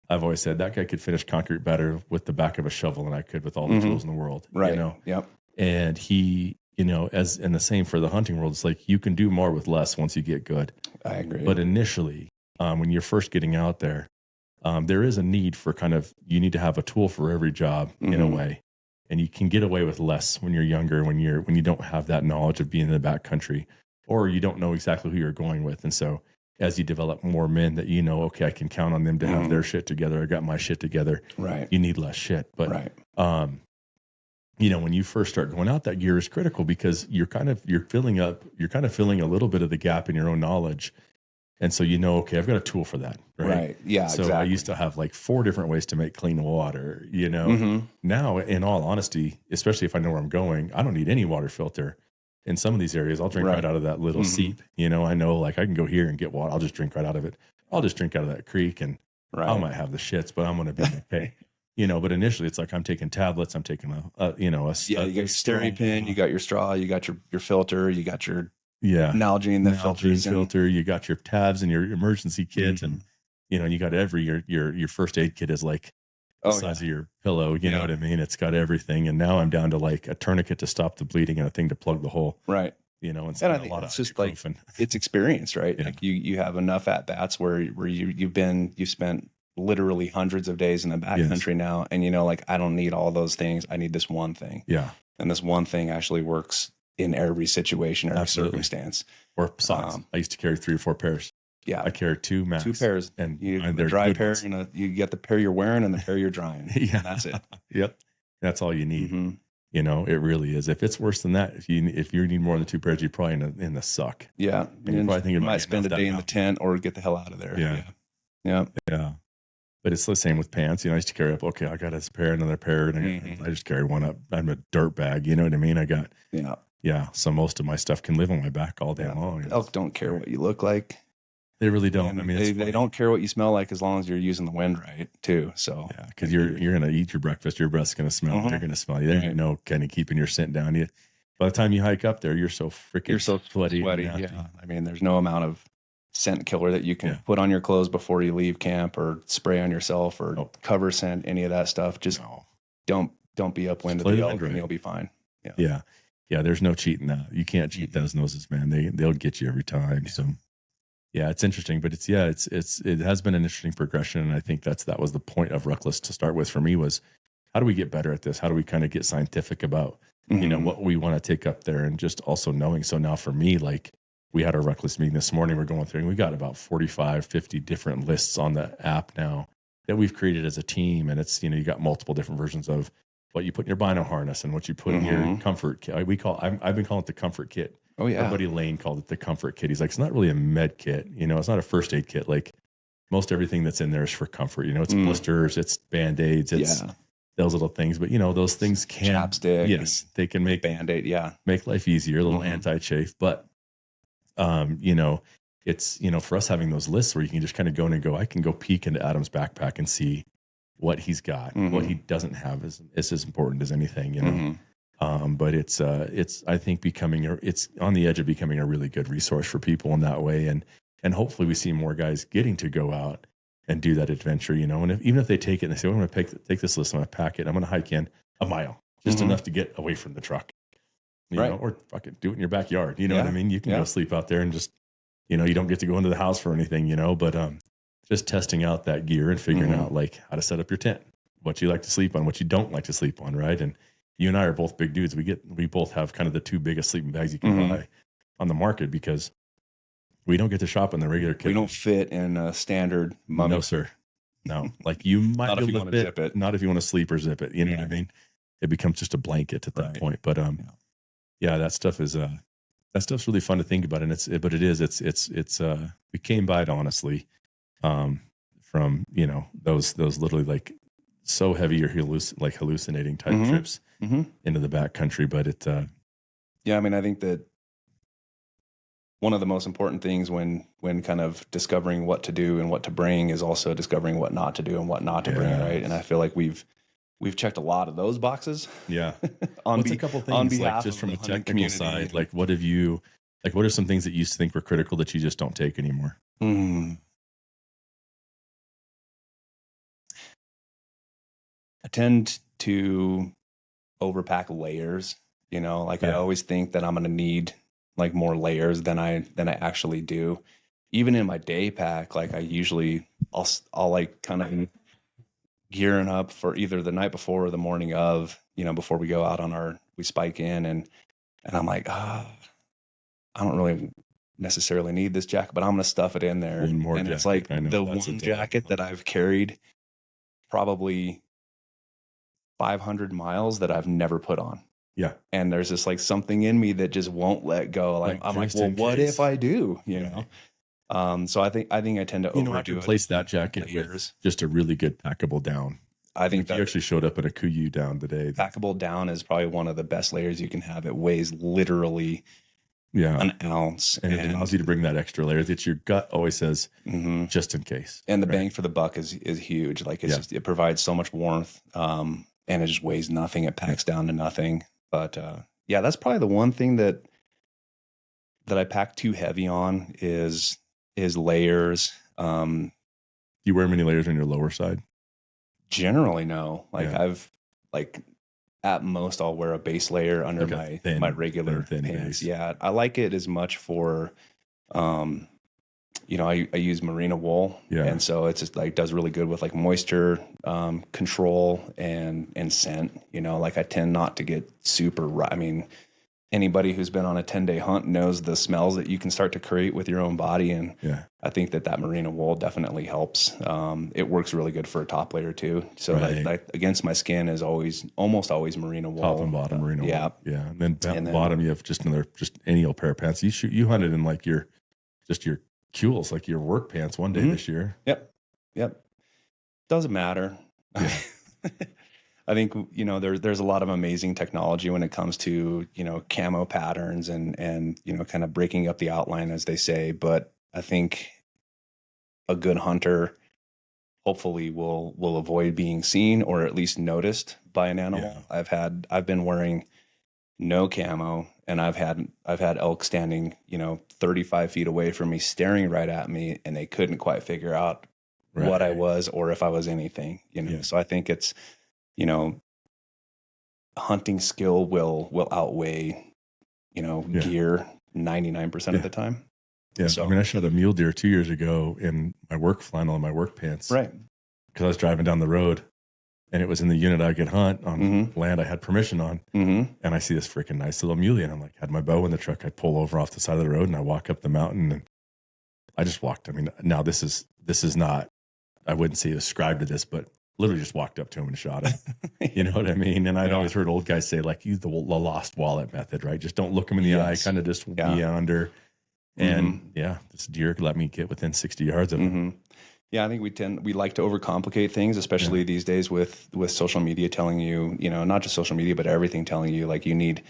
I've always said that guy could finish concrete better with the back of a shovel than I could with all the tools in the world. Right. You know? Yep. And he, you know, and the same for the hunting world, it's like you can do more with less once you get good. I agree. But initially, when you're first getting out there, there is a need for you need to have a tool for every job in a way. And you can get away with less when you're younger, when you don't have that knowledge of being in the backcountry, or you don't know exactly who you're going with. And so as you develop more men that, you know, okay, I can count on them to have their shit together. I got my shit together. Right. You need less shit. But, you know, when you first start going out, that gear is critical because you're filling a little bit of the gap in your own knowledge. And so, you know, okay, I've got a tool for that. Right. Yeah. So exactly. I used to have like 4 different ways to make clean water, you know. Now, in all honesty, especially if I know where I'm going, I don't need any water filter. In some of these areas, I'll drink right out of that little seep. You know, I know like I can go here and get water. I'll just drink right out of it. I'll just drink out of that creek, and I might have the shits, but I'm going to be okay. You know, but initially it's like I'm taking tablets. I'm taking you got your steri pin, you got your straw, you got your filter, you got your Nalgene, the filter, you got your tabs and your emergency kit, and you know, you got your first aid kit is like the size of your pillow, you know what I mean? It's got everything. And now I'm down to like a tourniquet to stop the bleeding and a thing to plug the hole. Right. You know, and I think it's just like it's experience, right? Like you have enough at bats where you've spent literally hundreds of days in the backcountry now, and you know, like I don't need all those things. I need this one thing. Yeah. And this one thing actually works in every situation, every circumstance. Or socks. I used to carry 3 or 4 pairs. Yeah. I carry 2 max. 2 pairs. And the dry pair, you get the pair you're wearing and the pair you're drying. And that's it. Yep. That's all you need. You know, it really is. If it's worse than that, if you need more than 2 pairs, you're probably in the suck. Yeah. And you probably think you might spend a day in the tent or get the hell out of there. Yeah. But it's the same with pants. You know, I used to carry up, okay, I got a pair, another pair, and I just carry one up. I'm a dirt bag. You know what I mean? I got, so most of my stuff can live on my back all day long. Elk don't care what you look like. They really don't. And I mean, they don't care what you smell like as long as you're using the wind right, too. So because you're going to eat your breakfast, your breath's going to smell. They're going to smell you. There ain't no kind of keeping your scent down. By the time you hike up there, you're so sweaty. Yeah. I mean, there's no amount of scent killer that you can put on your clothes before you leave camp, or spray on yourself, or cover scent, any of that stuff. Just don't be upwind of the elk, and you'll be fine. Yeah. There's no cheating that. You can't cheat those noses, man. They'll get you every time. So yeah, it's interesting, but it has been an interesting progression. And I think that was the point of Rucklist to start with for me, was how do we get better at this? How do we kind of get scientific about, you know, what we want to take up there, and just also knowing. So now for me, like, we had our Rucklist meeting this morning. We're going through, and we got about 45, 50 different lists on the app now that we've created as a team. And it's, you know, you got multiple different versions of what you put in your bino harness and what you put in your comfort kit. I've been calling it the comfort kit. Oh yeah. Our buddy Lane called it the comfort kit. He's like, it's not really a med kit. You know, it's not a first aid kit. Like most everything that's in there is for comfort. You know, it's blisters, it's Band-Aids, it's those little things. But, you know, those things can, chapstick. yes, they can make Band-Aid. Yeah. make life easier, a little anti-chafe. But, you know, it's, you know, for us having those lists where you can just kind of go in and go, I can go peek into Adam's backpack and see what he's got. What he doesn't have is as important as anything, you know. But it's I think it's on the edge of becoming a really good resource for people in that way, and hopefully we see more guys getting to go out and do that adventure, you know. And even if they take it and they say, well, I'm going to take this list, I'm going to pack it, I'm going to hike in a mile, just enough to get away from the truck, you know, or fucking do it in your backyard, you know what I mean? You can go sleep out there and just, you know, you don't get to go into the house for anything, you know, but just testing out that gear and figuring out like how to set up your tent, what you like to sleep on, what you don't like to sleep on, right? And you and I are both big dudes. We both have kind of the two biggest sleeping bags you can buy on the market because we don't get to shop in the regular kit. We don't fit in a standard mummy. No, sir. No. Like you might Not be if you able want to to fit, zip it. not if you want to sleep or zip it. You know what I mean? It becomes just a blanket at that point. But yeah, that stuff's really fun to think about. And it's we came by it honestly. From, you know, those literally like so heavy or hallucinating type trips into the backcountry. But it I mean, I think that one of the most important things when kind of discovering what to do and what to bring is also discovering what not to do and what not to bring, right? And I feel like we've checked a lot of those boxes. Yeah. What's a couple things like just from a technical side, like what are some things that you used to think were critical that you just don't take anymore? I tend to overpack layers, you know, like I always think that I'm going to need like more layers than I actually do. Even in my day pack, like I'll like kind of gearing up for either the night before or the morning of, you know, before we go out on we spike in and I'm like, I don't really necessarily need this jacket, but I'm going to stuff it in there. One more and jacket. It's like I know, the one jacket that I've carried probably 500 miles that I've never put on. Yeah. And there's just like something in me that just won't let go. Like, I'm like, well, what if I do, you know? So I think I tend to overdo it. Replace that jacket with just a really good packable down. I think you actually showed up in a Kuyu down today. Packable down is probably one of the best layers you can have. It weighs literally an ounce. And it allows you to bring that extra layer that your gut always says, just in case. And the bang for the buck is huge. Like it's just, it provides so much warmth. And it just weighs nothing. It packs down to nothing. But that's probably the one thing that I pack too heavy on is layers. Do you wear many layers on your lower side? Generally, no. Like I've at most I'll wear a base layer under my regular thin pants. base. Yeah, I like it as much for, you know, I use merino wool, and so it's just like does really good with like moisture control and scent. You know, like I tend not to get super. I mean, anybody who's been on a 10-day hunt knows the smells that you can start to create with your own body, and I think that merino wool definitely helps. It works really good for a top layer too. So like against my skin is almost always merino wool. Top and bottom merino wool. Yeah. And then bottom you have just any old pair of pants. You hunted in like your Kules, like your work pants one day this year. Yep. Doesn't matter. Yeah. I think, you know, there's a lot of amazing technology when it comes to, you know, camo patterns and, you know, kind of breaking up the outline, as they say. But I think a good hunter hopefully will avoid being seen or at least noticed by an animal. I've been wearing no camo, and I've had elk standing, you know, 35 feet away from me, staring right at me, and they couldn't quite figure out what I was or if I was anything, you know. So I think it's, you know, hunting skill will outweigh, you know, gear 99% of the time. Yeah. So, I mean, I shot a mule deer 2 years ago in my work flannel and my work pants. Right. Because I was driving down the road and it was in the unit I could hunt on land I had permission on. And I see this freaking nice little muley, and I'm like, had my bow in the truck. I pull over off the side of the road and I walk up the mountain, and I just walked. I mean, now this is not, I wouldn't say ascribe to this, but literally just walked up to him and shot him. You know what I mean? And I'd always heard old guys say, like, use the lost wallet method, right? Just don't look him in the eye, kind of just be under. And this deer let me get within 60 yards of him. Yeah, I think we like to overcomplicate things, especially these days with social media telling you, not just social media, but everything telling you like you need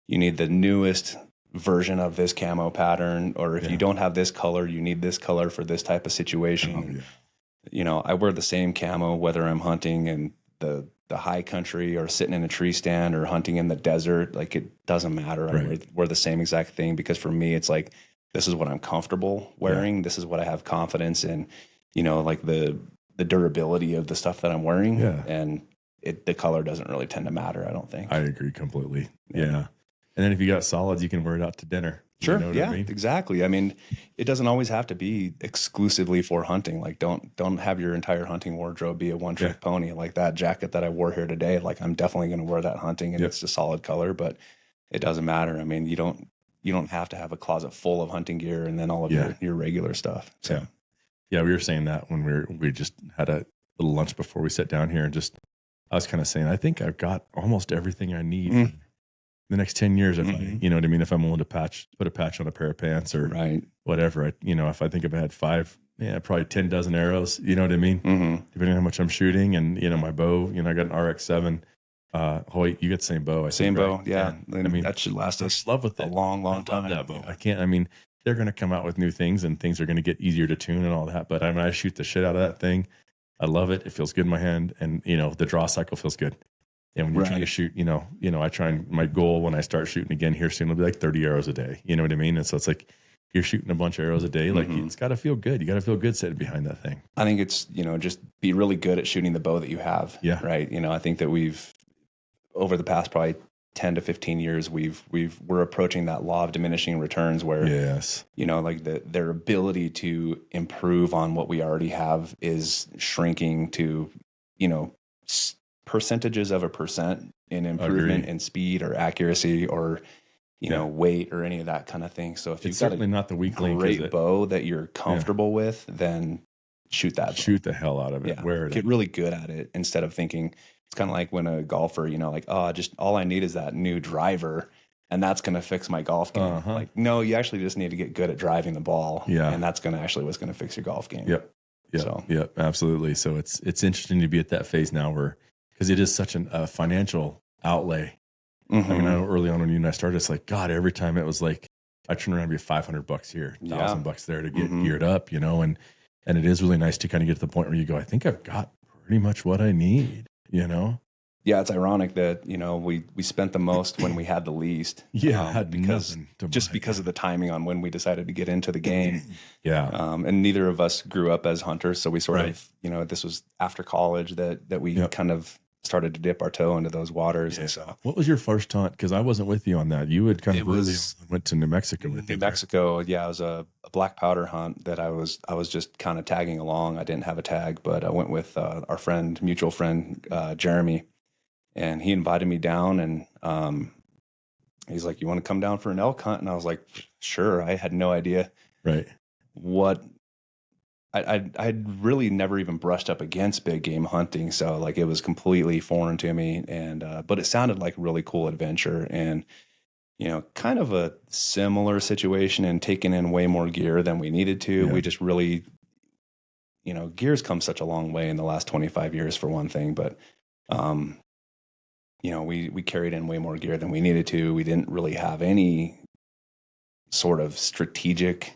the newest version of this camo pattern, or if you don't have this color, you need this color for this type of situation. I wear the same camo whether I'm hunting in the high country or sitting in a tree stand or hunting in the desert. Like, it doesn't matter. I wear the same exact thing, because for me, it's like, this is what I'm comfortable wearing. This is what I have confidence in, like the durability of the stuff that I'm wearing. And the color doesn't really tend to matter, I don't think. I agree completely. Yeah. And then if you got solids, you can wear it out to dinner. Sure. You know what I mean? Exactly. I mean, it doesn't always have to be exclusively for hunting. Like, don't have your entire hunting wardrobe be a one-trick pony. Like that jacket that I wore here today, like, I'm definitely going to wear that hunting, and it's a solid color, but it doesn't matter. I mean, you don't have to have a closet full of hunting gear and then all of your regular stuff. So we were saying that when we just had a little lunch before we sat down here, and I was kind of saying, I think I've got almost everything I need for the next 10 years. If I, you know what I mean? If I'm willing to put a patch on a pair of pants or whatever, if I think if I had probably 10 dozen arrows, you know what I mean? Depending on how much I'm shooting, and, my bow, I got an RX-7. Hoyt, you get the same bow. Same bow. Right? Yeah. I mean, that should last us love with a long time. That bow. They're going to come out with new things, and things are going to get easier to tune and all that. But I shoot the shit out of that thing. I love it. It feels good in my hand, and the draw cycle feels good. And when you're trying to shoot, I try, and my goal when I start shooting again here soon will be like 30 arrows a day. You know what I mean? And so it's like you're shooting a bunch of arrows a day. Like, it's got to feel good. You got to feel good sitting behind that thing. I think it's just be really good at shooting the bow that you have. Yeah. Right. I think that we've over the past probably 10 to 15 years, we're approaching that law of diminishing returns where, like their ability to improve on what we already have is shrinking to, percentages of a percent in improvement in speed or accuracy or, weight or any of that kind of thing. So if you've got not the weak link, great bow that you're comfortable with, then shoot that. Shoot the hell out of it. Yeah. Wear it. Get really good at it instead of thinking. It's kind of like when a golfer, like, just all I need is that new driver, and that's going to fix my golf game. Like, no, you actually just need to get good at driving the ball. Yeah. And that's what's going to fix your golf game. Yep. Yep. Absolutely. So it's interesting to be at that phase now because it is such a financial outlay. I mean, I know early on when you and I started, it's like, God, every time it was like, I turn around and be $500 here, $1,000 there to get geared up, and it is really nice to kind of get to the point where you go, I think I've got pretty much what I need. Yeah, it's ironic that we spent the most when we had the least. Because of the timing on when we decided to get into the game. And neither of us grew up as hunters, so we sort of this was after college that we kind of started to dip our toe into those waters. And so, what was your first hunt? Because I wasn't with you on that. You had kind of went to New Mexico. New Mexico, yeah, it was a black powder hunt that I was just kind of tagging along. I didn't have a tag, but I went with our mutual friend Jeremy, and he invited me down, and he's like, "You want to come down for an elk hunt?" And I was like, "Sure." I had no idea what. I'd really never even brushed up against big game hunting, so like it was completely foreign to me. And but it sounded like a really cool adventure, and kind of a similar situation and taking in way more gear than we needed to. We just really, gear's come such a long way in the last 25 years for one thing, but we carried in way more gear than we needed to. We didn't really have any sort of strategic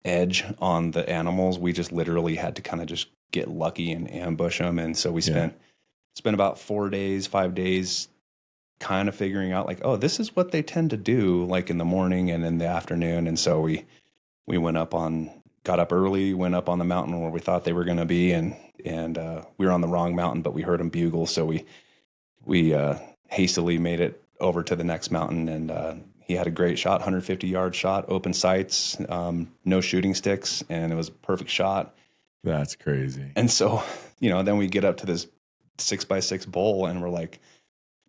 edge on the animals. We just literally had to kind of just get lucky and ambush them. And so we spent about 5 days kind of figuring out like, oh, this is what they tend to do like in the morning and in the afternoon. And so we got up early, went up on the mountain where we thought they were going to be. And we were on the wrong mountain, but we heard them bugle. So we hastily made it over to the next mountain, and he had a great shot, 150-yard shot, open sights, no shooting sticks, and it was a perfect shot. That's crazy. And so, then we get up to this 6x6 bowl, and we're like,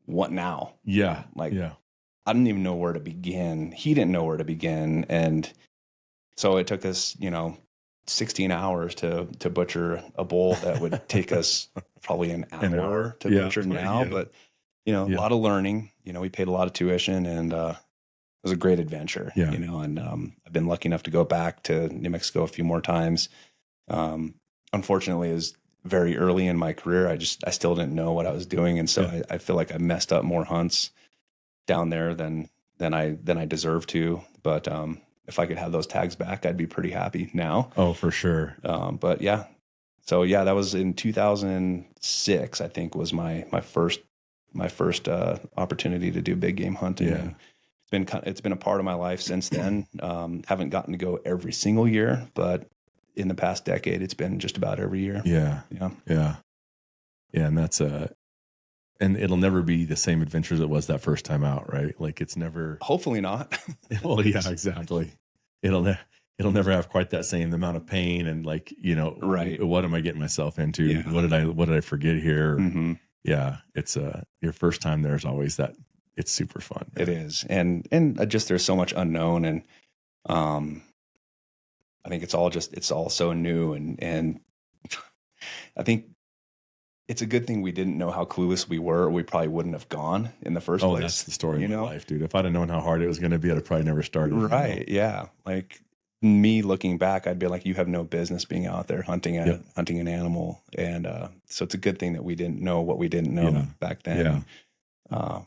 what now? Yeah. I didn't even know where to begin. He didn't know where to begin. And so it took us, 16 hours to butcher a bull that would take us probably an An hour. hour to Yeah. butcher now, Yeah. but you know, a Yeah. lot of learning. You know, we paid a lot of tuition, and it was a great adventure. Yeah. You know, and I've been lucky enough to go back to New Mexico a few more times. Unfortunately, it was very early in my career. I still didn't know what I was doing, and so Yeah. I feel like I messed up more hunts down there than I deserve to. But if I could have those tags back, I'd be pretty happy now. Oh, for sure. But yeah, so yeah, that was in 2006. I think was my first opportunity to do big game hunting. Yeah. And it's been a part of my life since then. Haven't gotten to go every single year, but in the past decade, it's been just about every year. Yeah. Yeah. Yeah. Yeah. And that's and it'll never be the same adventure as it was that first time out, right? Like it's never. Hopefully not. Well, yeah, exactly. It'll never have quite that same amount of pain and like, you know, Right. what am I getting myself into? Yeah. What did I forget here? Mm-hmm. Yeah. It's your first time there's always that. It's super fun. It is. And just, there's so much unknown, and I think it's all so new, and I think it's a good thing we didn't know how clueless we were, or we probably wouldn't have gone in the first place. That's the story of my know? life, dude. If I'd have known how hard it was going to be, I'd have probably never started. Right. Yeah. Like me looking back, I'd be like, you have no business being out there hunting an animal. And so it's a good thing that we didn't know what we didn't know back then. Yeah.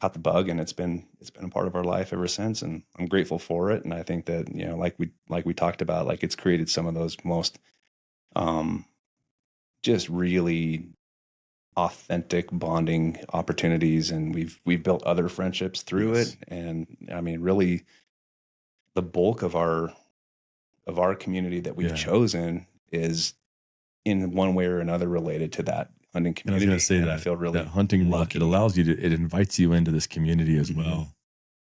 Caught the bug, and it's been a part of our life ever since, and I'm grateful for it. And I think that, you know, like we talked about, like it's created some of those most just really authentic bonding opportunities, and we've built other friendships through it. And I mean, really the bulk of our community that we've chosen is in one way or another related to that hunting community. And I was going to say that I feel really that hunting lucky. It allows you to, it invites you into this community as well,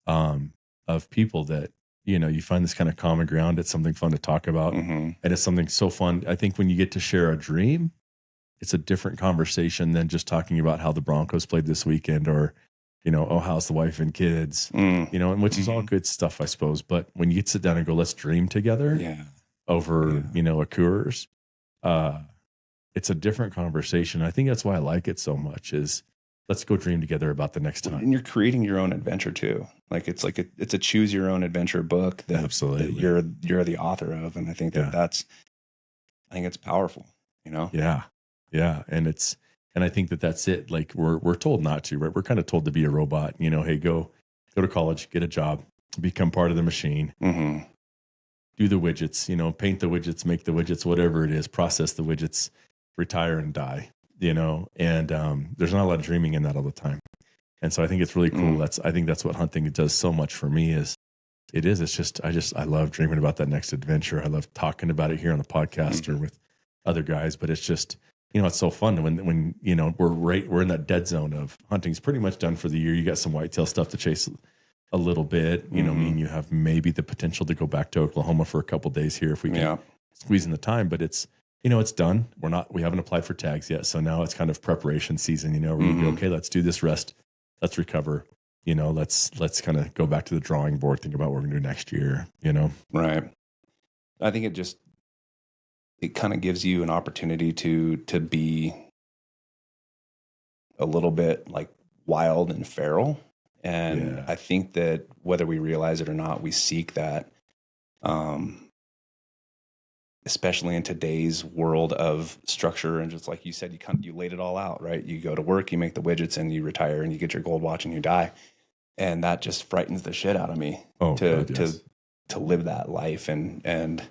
of people that, you know, you find this kind of common ground. It's something fun to talk about, and it's something so fun. I think when you get to share a dream, it's a different conversation than just talking about how the Broncos played this weekend, or, you know, oh, how's the wife and kids, you know, and which is all good stuff, I suppose. But when you get to sit down and go, let's dream together over, you know, a Coors, it's a different conversation. I think that's why I like it so much, is let's go dream together about the next time. And you're creating your own adventure too. Like it's a choose your own adventure book that, absolutely, that you're the author of. And I think I think it's powerful, you know? Yeah. Yeah. And I think that's it. Like we're told not to, right? We're kind of told to be a robot, you know, hey, go to college, get a job, become part of the machine, do the widgets, you know, paint the widgets, make the widgets, whatever it is, process the widgets, retire and die, you know, and there's not a lot of dreaming in that all the time. And so I think it's really cool. I think that's what hunting does so much for me it's just, I love dreaming about that next adventure. I love talking about it here on the podcast or with other guys, but it's just, you know, it's so fun when, you know, we're in that dead zone of hunting's pretty much done for the year. You got some whitetail stuff to chase a little bit, you know, I mean, you have maybe the potential to go back to Oklahoma for a couple days here if we can squeeze in the time, but it's, you know, it's done. We haven't applied for tags yet. So now it's kind of preparation season, you know, where you go, okay, let's do this rest. Let's recover, you know, let's kind of go back to the drawing board, think about what we're going to do next year, you know? Right. I think it kind of gives you an opportunity to be a little bit like wild and feral. And I think that whether we realize it or not, we seek that, especially in today's world of structure. And just like you said, you laid it all out, right? You go to work, you make the widgets, and you retire, and you get your gold watch and you die. And that just frightens the shit out of me to live that life. And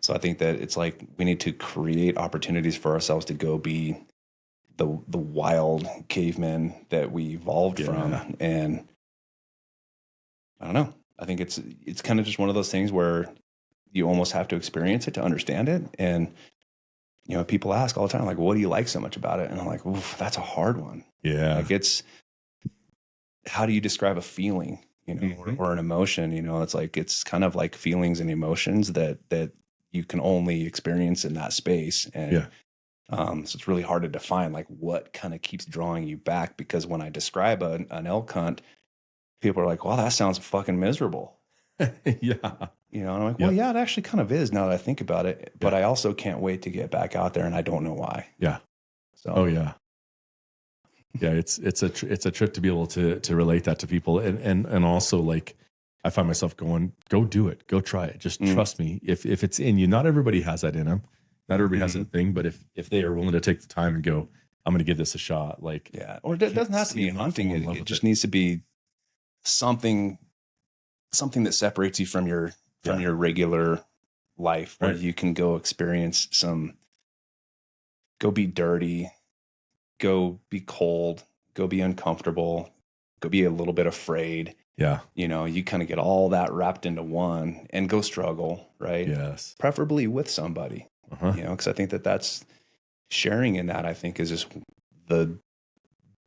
so I think that it's like we need to create opportunities for ourselves to go be the wild cavemen that we evolved from. And I don't know. I think it's kind of just one of those things where you almost have to experience it to understand it. And, you know, people ask all the time, like, what do you like so much about it? And I'm like, oof, that's a hard one. Yeah. Like how do you describe a feeling, you know, or an emotion? You know, it's kind of like feelings and emotions that you can only experience in that space. And so it's really hard to define, like, what kind of keeps drawing you back, because when I describe an elk hunt, people are like, well, that sounds fucking miserable. Yeah. You know, and I'm like, well, yeah, it actually kind of is now that I think about it, but I also can't wait to get back out there, and I don't know why. Yeah. So, Oh yeah. Yeah. It's a trip to be able to relate that to people. And also like, I find myself going, go do it, go try it. Just trust me. If it's in you, not everybody has that in them. Not everybody has that thing, but if they are willing to take the time and go, I'm going to give this a shot. Like, yeah, or it doesn't have to be hunting. It just needs to be something that separates you from your regular life, where you can go experience go be dirty, go be cold, go be uncomfortable, go be a little bit afraid. Yeah. You kind of get all that wrapped into one and go struggle, right? Yes. Preferably with somebody, because I think that's sharing in that, I think, is just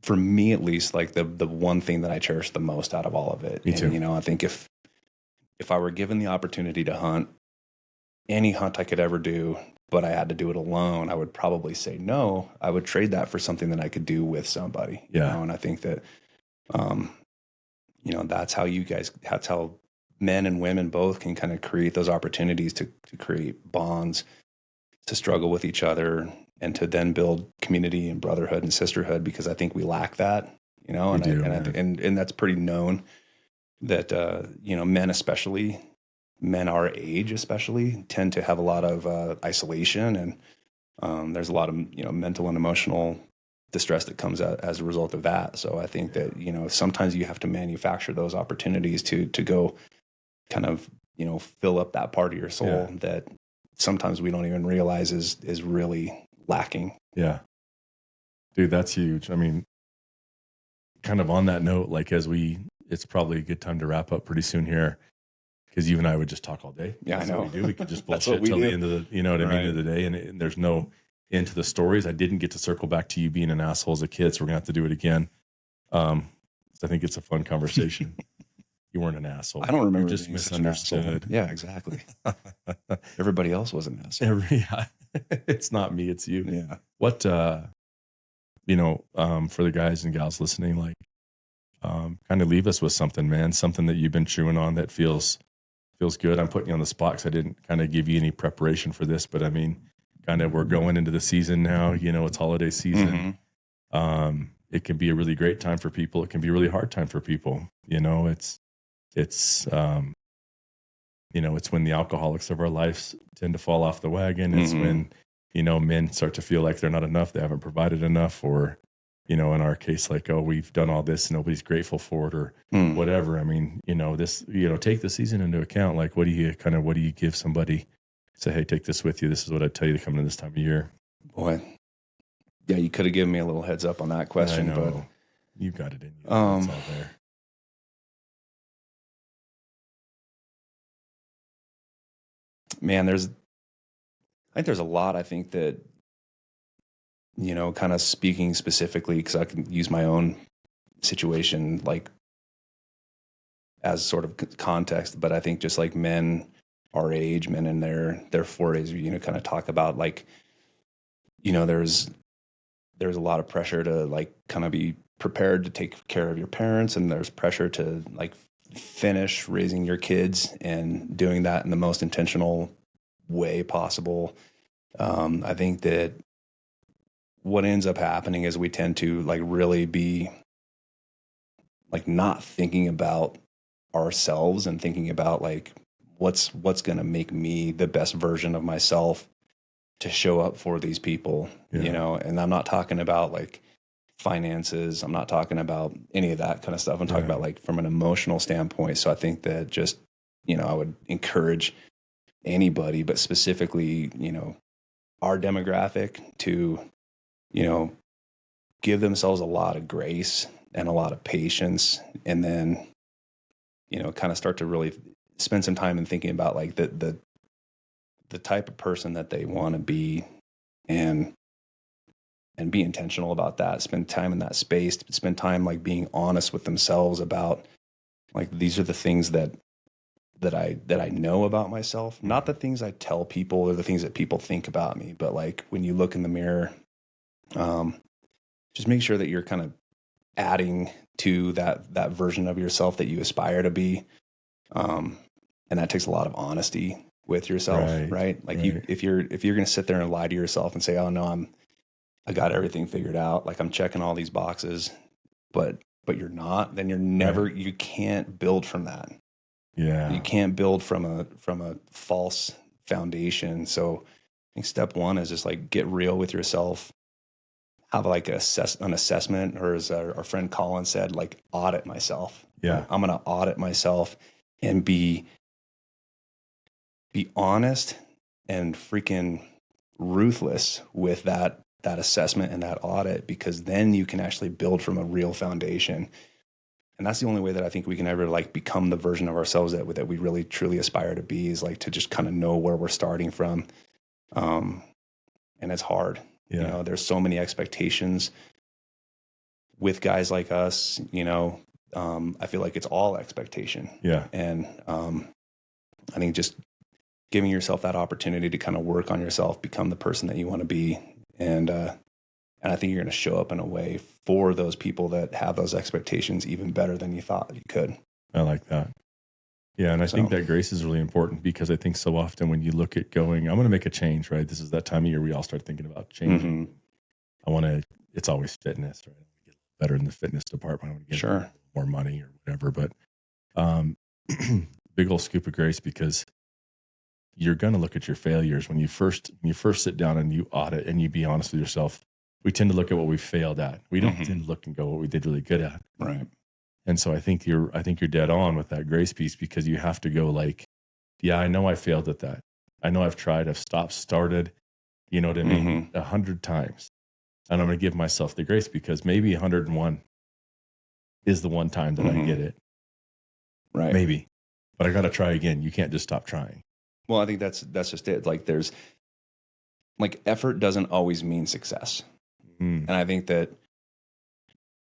for me at least, like the one thing that I cherish the most out of all of it. Me too. I think if I were given the opportunity to hunt any hunt I could ever do, but I had to do it alone, I would probably say no. I would trade that for something that I could do with somebody. And I think that, that's how men and women both can kind of create those opportunities to create bonds, to struggle with each other, and to then build community and brotherhood and sisterhood, because I think we lack that, and that's pretty known that, men, especially men our age, especially, tend to have a lot of isolation, and there's a lot of, mental and emotional distress that comes out as a result of that. So I think that, sometimes you have to manufacture those opportunities to go kind of, fill up that part of your soul that sometimes we don't even realize is really lacking. Yeah. Dude, that's huge. I mean, kind of on that note, like it's probably a good time to wrap up pretty soon here, because you and I would just talk all day. Yeah, that's I know. What we do. We could just bullshit till the end of the, end of the day, and there's no end to the stories. I didn't get to circle back to you being an asshole as a kid, so we're gonna have to do it again. I think it's a fun conversation. You weren't an asshole. I don't remember. You're just misunderstood. Yeah, exactly. Everybody else was an asshole. It's not me, it's you. Yeah. What for the guys and gals listening, like kind of leave us with something, man, something that you've been chewing on that feels good. I'm putting you on the spot because I didn't kind of give you any preparation for this, but I mean, kind of we're going into the season now, it's holiday season. It can be a really great time for people. It can be a really hard time for people. It's when the alcoholics of our lives tend to fall off the wagon. It's when, men start to feel like they're not enough. They haven't provided enough, or, in our case, like, oh, we've done all this, nobody's grateful for it, or whatever. I mean, take the season into account. Like, what do you give somebody? Say, hey, take this with you. This is what I'd tell you to come in this time of year. Boy. Yeah, you could have given me a little heads up on that question, but you got it in you. It's all there. Man, I think there's a lot. I think that, kind of speaking specifically, because I can use my own situation like as sort of context, but I think just like men our age, men in their 40s, kind of talk about like, there's a lot of pressure to like kind of be prepared to take care of your parents, and there's pressure to like finish raising your kids and doing that in the most intentional way possible. I think that what ends up happening is we tend to like really be like not thinking about ourselves and thinking about like what's going to make me the best version of myself to show up for these people, and I'm not talking about like finances. I'm not talking about any of that kind of stuff. I'm talking about like from an emotional standpoint. So I think that just, I would encourage anybody, but specifically, our demographic to, give themselves a lot of grace and a lot of patience, and then, kind of start to really spend some time in thinking about like the type of person that they want to be, and be intentional about that. Spend time in that space, spend time like being honest with themselves about like, these are the things that I know about myself, not the things I tell people or the things that people think about me, but like when you look in the mirror, just make sure that you're kind of adding to that version of yourself that you aspire to be. And that takes a lot of honesty with yourself, right? Like if you're going to sit there and lie to yourself and say, oh no, I got everything figured out. Like I'm checking all these boxes, but you're not, then you're never, Right. you can't build from that. Yeah. You can't build from a false foundation. So I think step one is just like get real with yourself, have like an assessment, or as our friend Colin said, like audit myself. Yeah. I'm going to audit myself and be honest and freaking ruthless with that assessment and that audit, because then you can actually build from a real foundation. And that's the only way that I think we can ever like become the version of ourselves that we really truly aspire to be, is like to just kind of know where we're starting from. And it's hard. Yeah. You know, there's so many expectations with guys like us, you know. I feel like it's all expectation. Yeah. And I think just giving yourself that opportunity to kind of work on yourself, become the person that you want to be. And I think you're going to show up in a way for those people that have those expectations even better than you thought you could. I like that. Yeah. And I think that grace is really important, because I think so often when you look at going, I'm going to make a change, right? This is that time of year we all start thinking about changing. Mm-hmm. It's always fitness, right? I want to get better in the fitness department. I want to get more money or whatever. But big old scoop of grace, because you're going to look at your failures when you first sit down and you audit and you be honest with yourself. We tend to look at what we failed at. We don't tend to look and go what we did really good at. Right. And so I think you're dead on with that grace piece, because you have to go like, yeah, I know I failed at that. I know I've tried, I've stopped, started, you know what I mean? 100 times. And I'm going to give myself the grace, because maybe 101 is the one time that I get it. Right. Maybe, but I got to try again. You can't just stop trying. Well, I think that's just it. Like there's like effort doesn't always mean success. And I think that,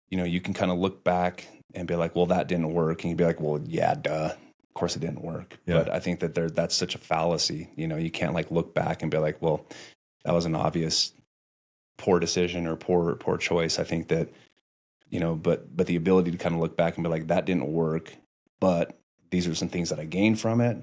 you know, you can kind of look back and be like, well, that didn't work. And you'd be like, well, yeah, duh. Of course it didn't work. Yeah. But I think that that's such a fallacy. You know, you can't like look back and be like, well, that was an obvious poor decision or poor choice. I think that, you know, but the ability to kind of look back and be like, that didn't work, but these are some things that I gained from it.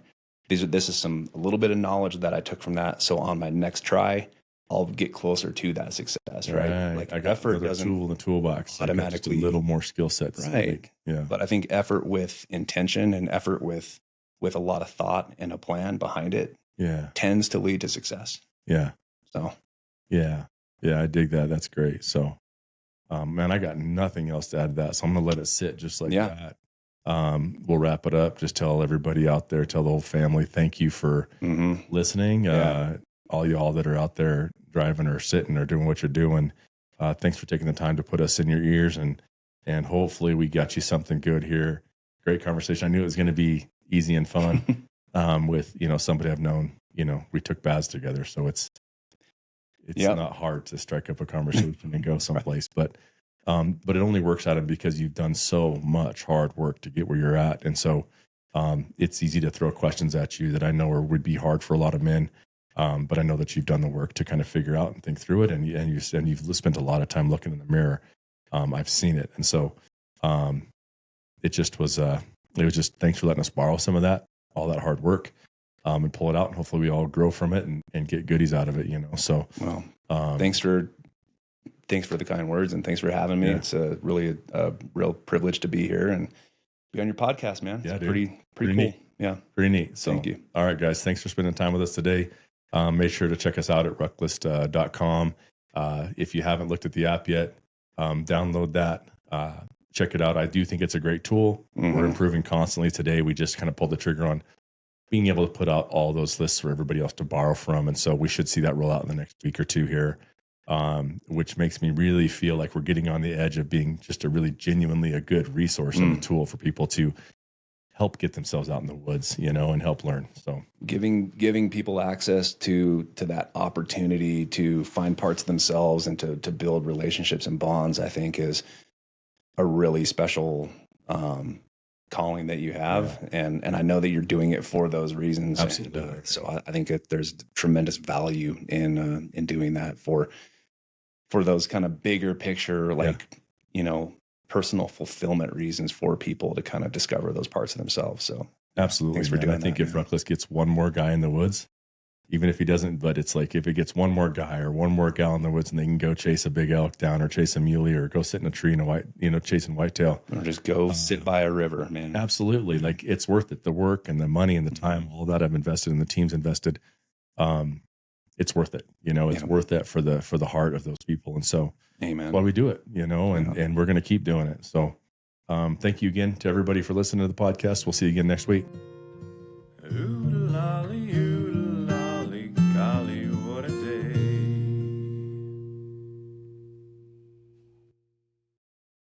This is a little bit of knowledge that I took from that. So on my next try, I'll get closer to that success, right? Like I got effort doesn't tool in the toolbox. Automatically a little more skill sets, right? Yeah. But I think effort with intention and effort with a lot of thought and a plan behind it, tends to lead to success. Yeah. So, yeah, I dig that. That's great. So, man, I got nothing else to add to that, so I'm gonna let it sit just like that. We'll wrap it up. Just tell everybody out there, tell the whole family, thank you for listening. All y'all that are out there driving or sitting or doing what you're doing, thanks for taking the time to put us in your ears, and hopefully we got you something good here. Great conversation. I knew it was going to be easy and fun with, you know, somebody I've known. You know, we took baths together, so it's not hard to strike up a conversation and go someplace. But it only works out of because you've done so much hard work to get where you're at, and so it's easy to throw questions at you that I know would be hard for a lot of men. But I know that you've done the work to kind of figure out and think through it, and you've spent a lot of time looking in the mirror. I've seen it, and so it just was just thanks for letting us borrow some of that, all that hard work, and pull it out, and hopefully we all grow from it and get goodies out of it, you know. So thanks for the kind words, and thanks for having me. It's really a real privilege to be here and be on your podcast, man. Yeah, it's dude. pretty cool. Neat. Yeah, pretty neat. So thank you. All right, guys, thanks for spending time with us today. Make sure to check us out at rucklist.com. If you haven't looked at the app yet, download that. Check it out. I do think it's a great tool. We're improving constantly. Today, we just kind of pulled the trigger on being able to put out all those lists for everybody else to borrow from. And so we should see that roll out in the next week or two here, which makes me really feel like we're getting on the edge of being just a really genuinely a good resource and a tool for people to help get themselves out in the woods, you know, and help learn. So giving people access to that opportunity to find parts of themselves and to build relationships and bonds, I think is a really special calling that you have. And I know that you're doing it for those reasons. Absolutely. And, so I think that there's tremendous value in doing that for those kind of bigger picture, like, you know, personal fulfillment reasons for people to kind of discover those parts of themselves. So absolutely. thanks for doing that. I think if Ruckless gets one more guy in the woods, even if he doesn't, but it's like if it gets one more guy or one more gal in the woods and they can go chase a big elk down or chase a muley or go sit in a tree in a white, chasing whitetail. Or just go sit by a river, man. Absolutely. Like it's worth it. The work and the money and the time, all that I've invested and the team's invested. It's worth it. It's worth it for the heart of those people. And so Amen. That's why we do it, and we're going to keep doing it. So thank you again to everybody for listening to the podcast. We'll see you again next week.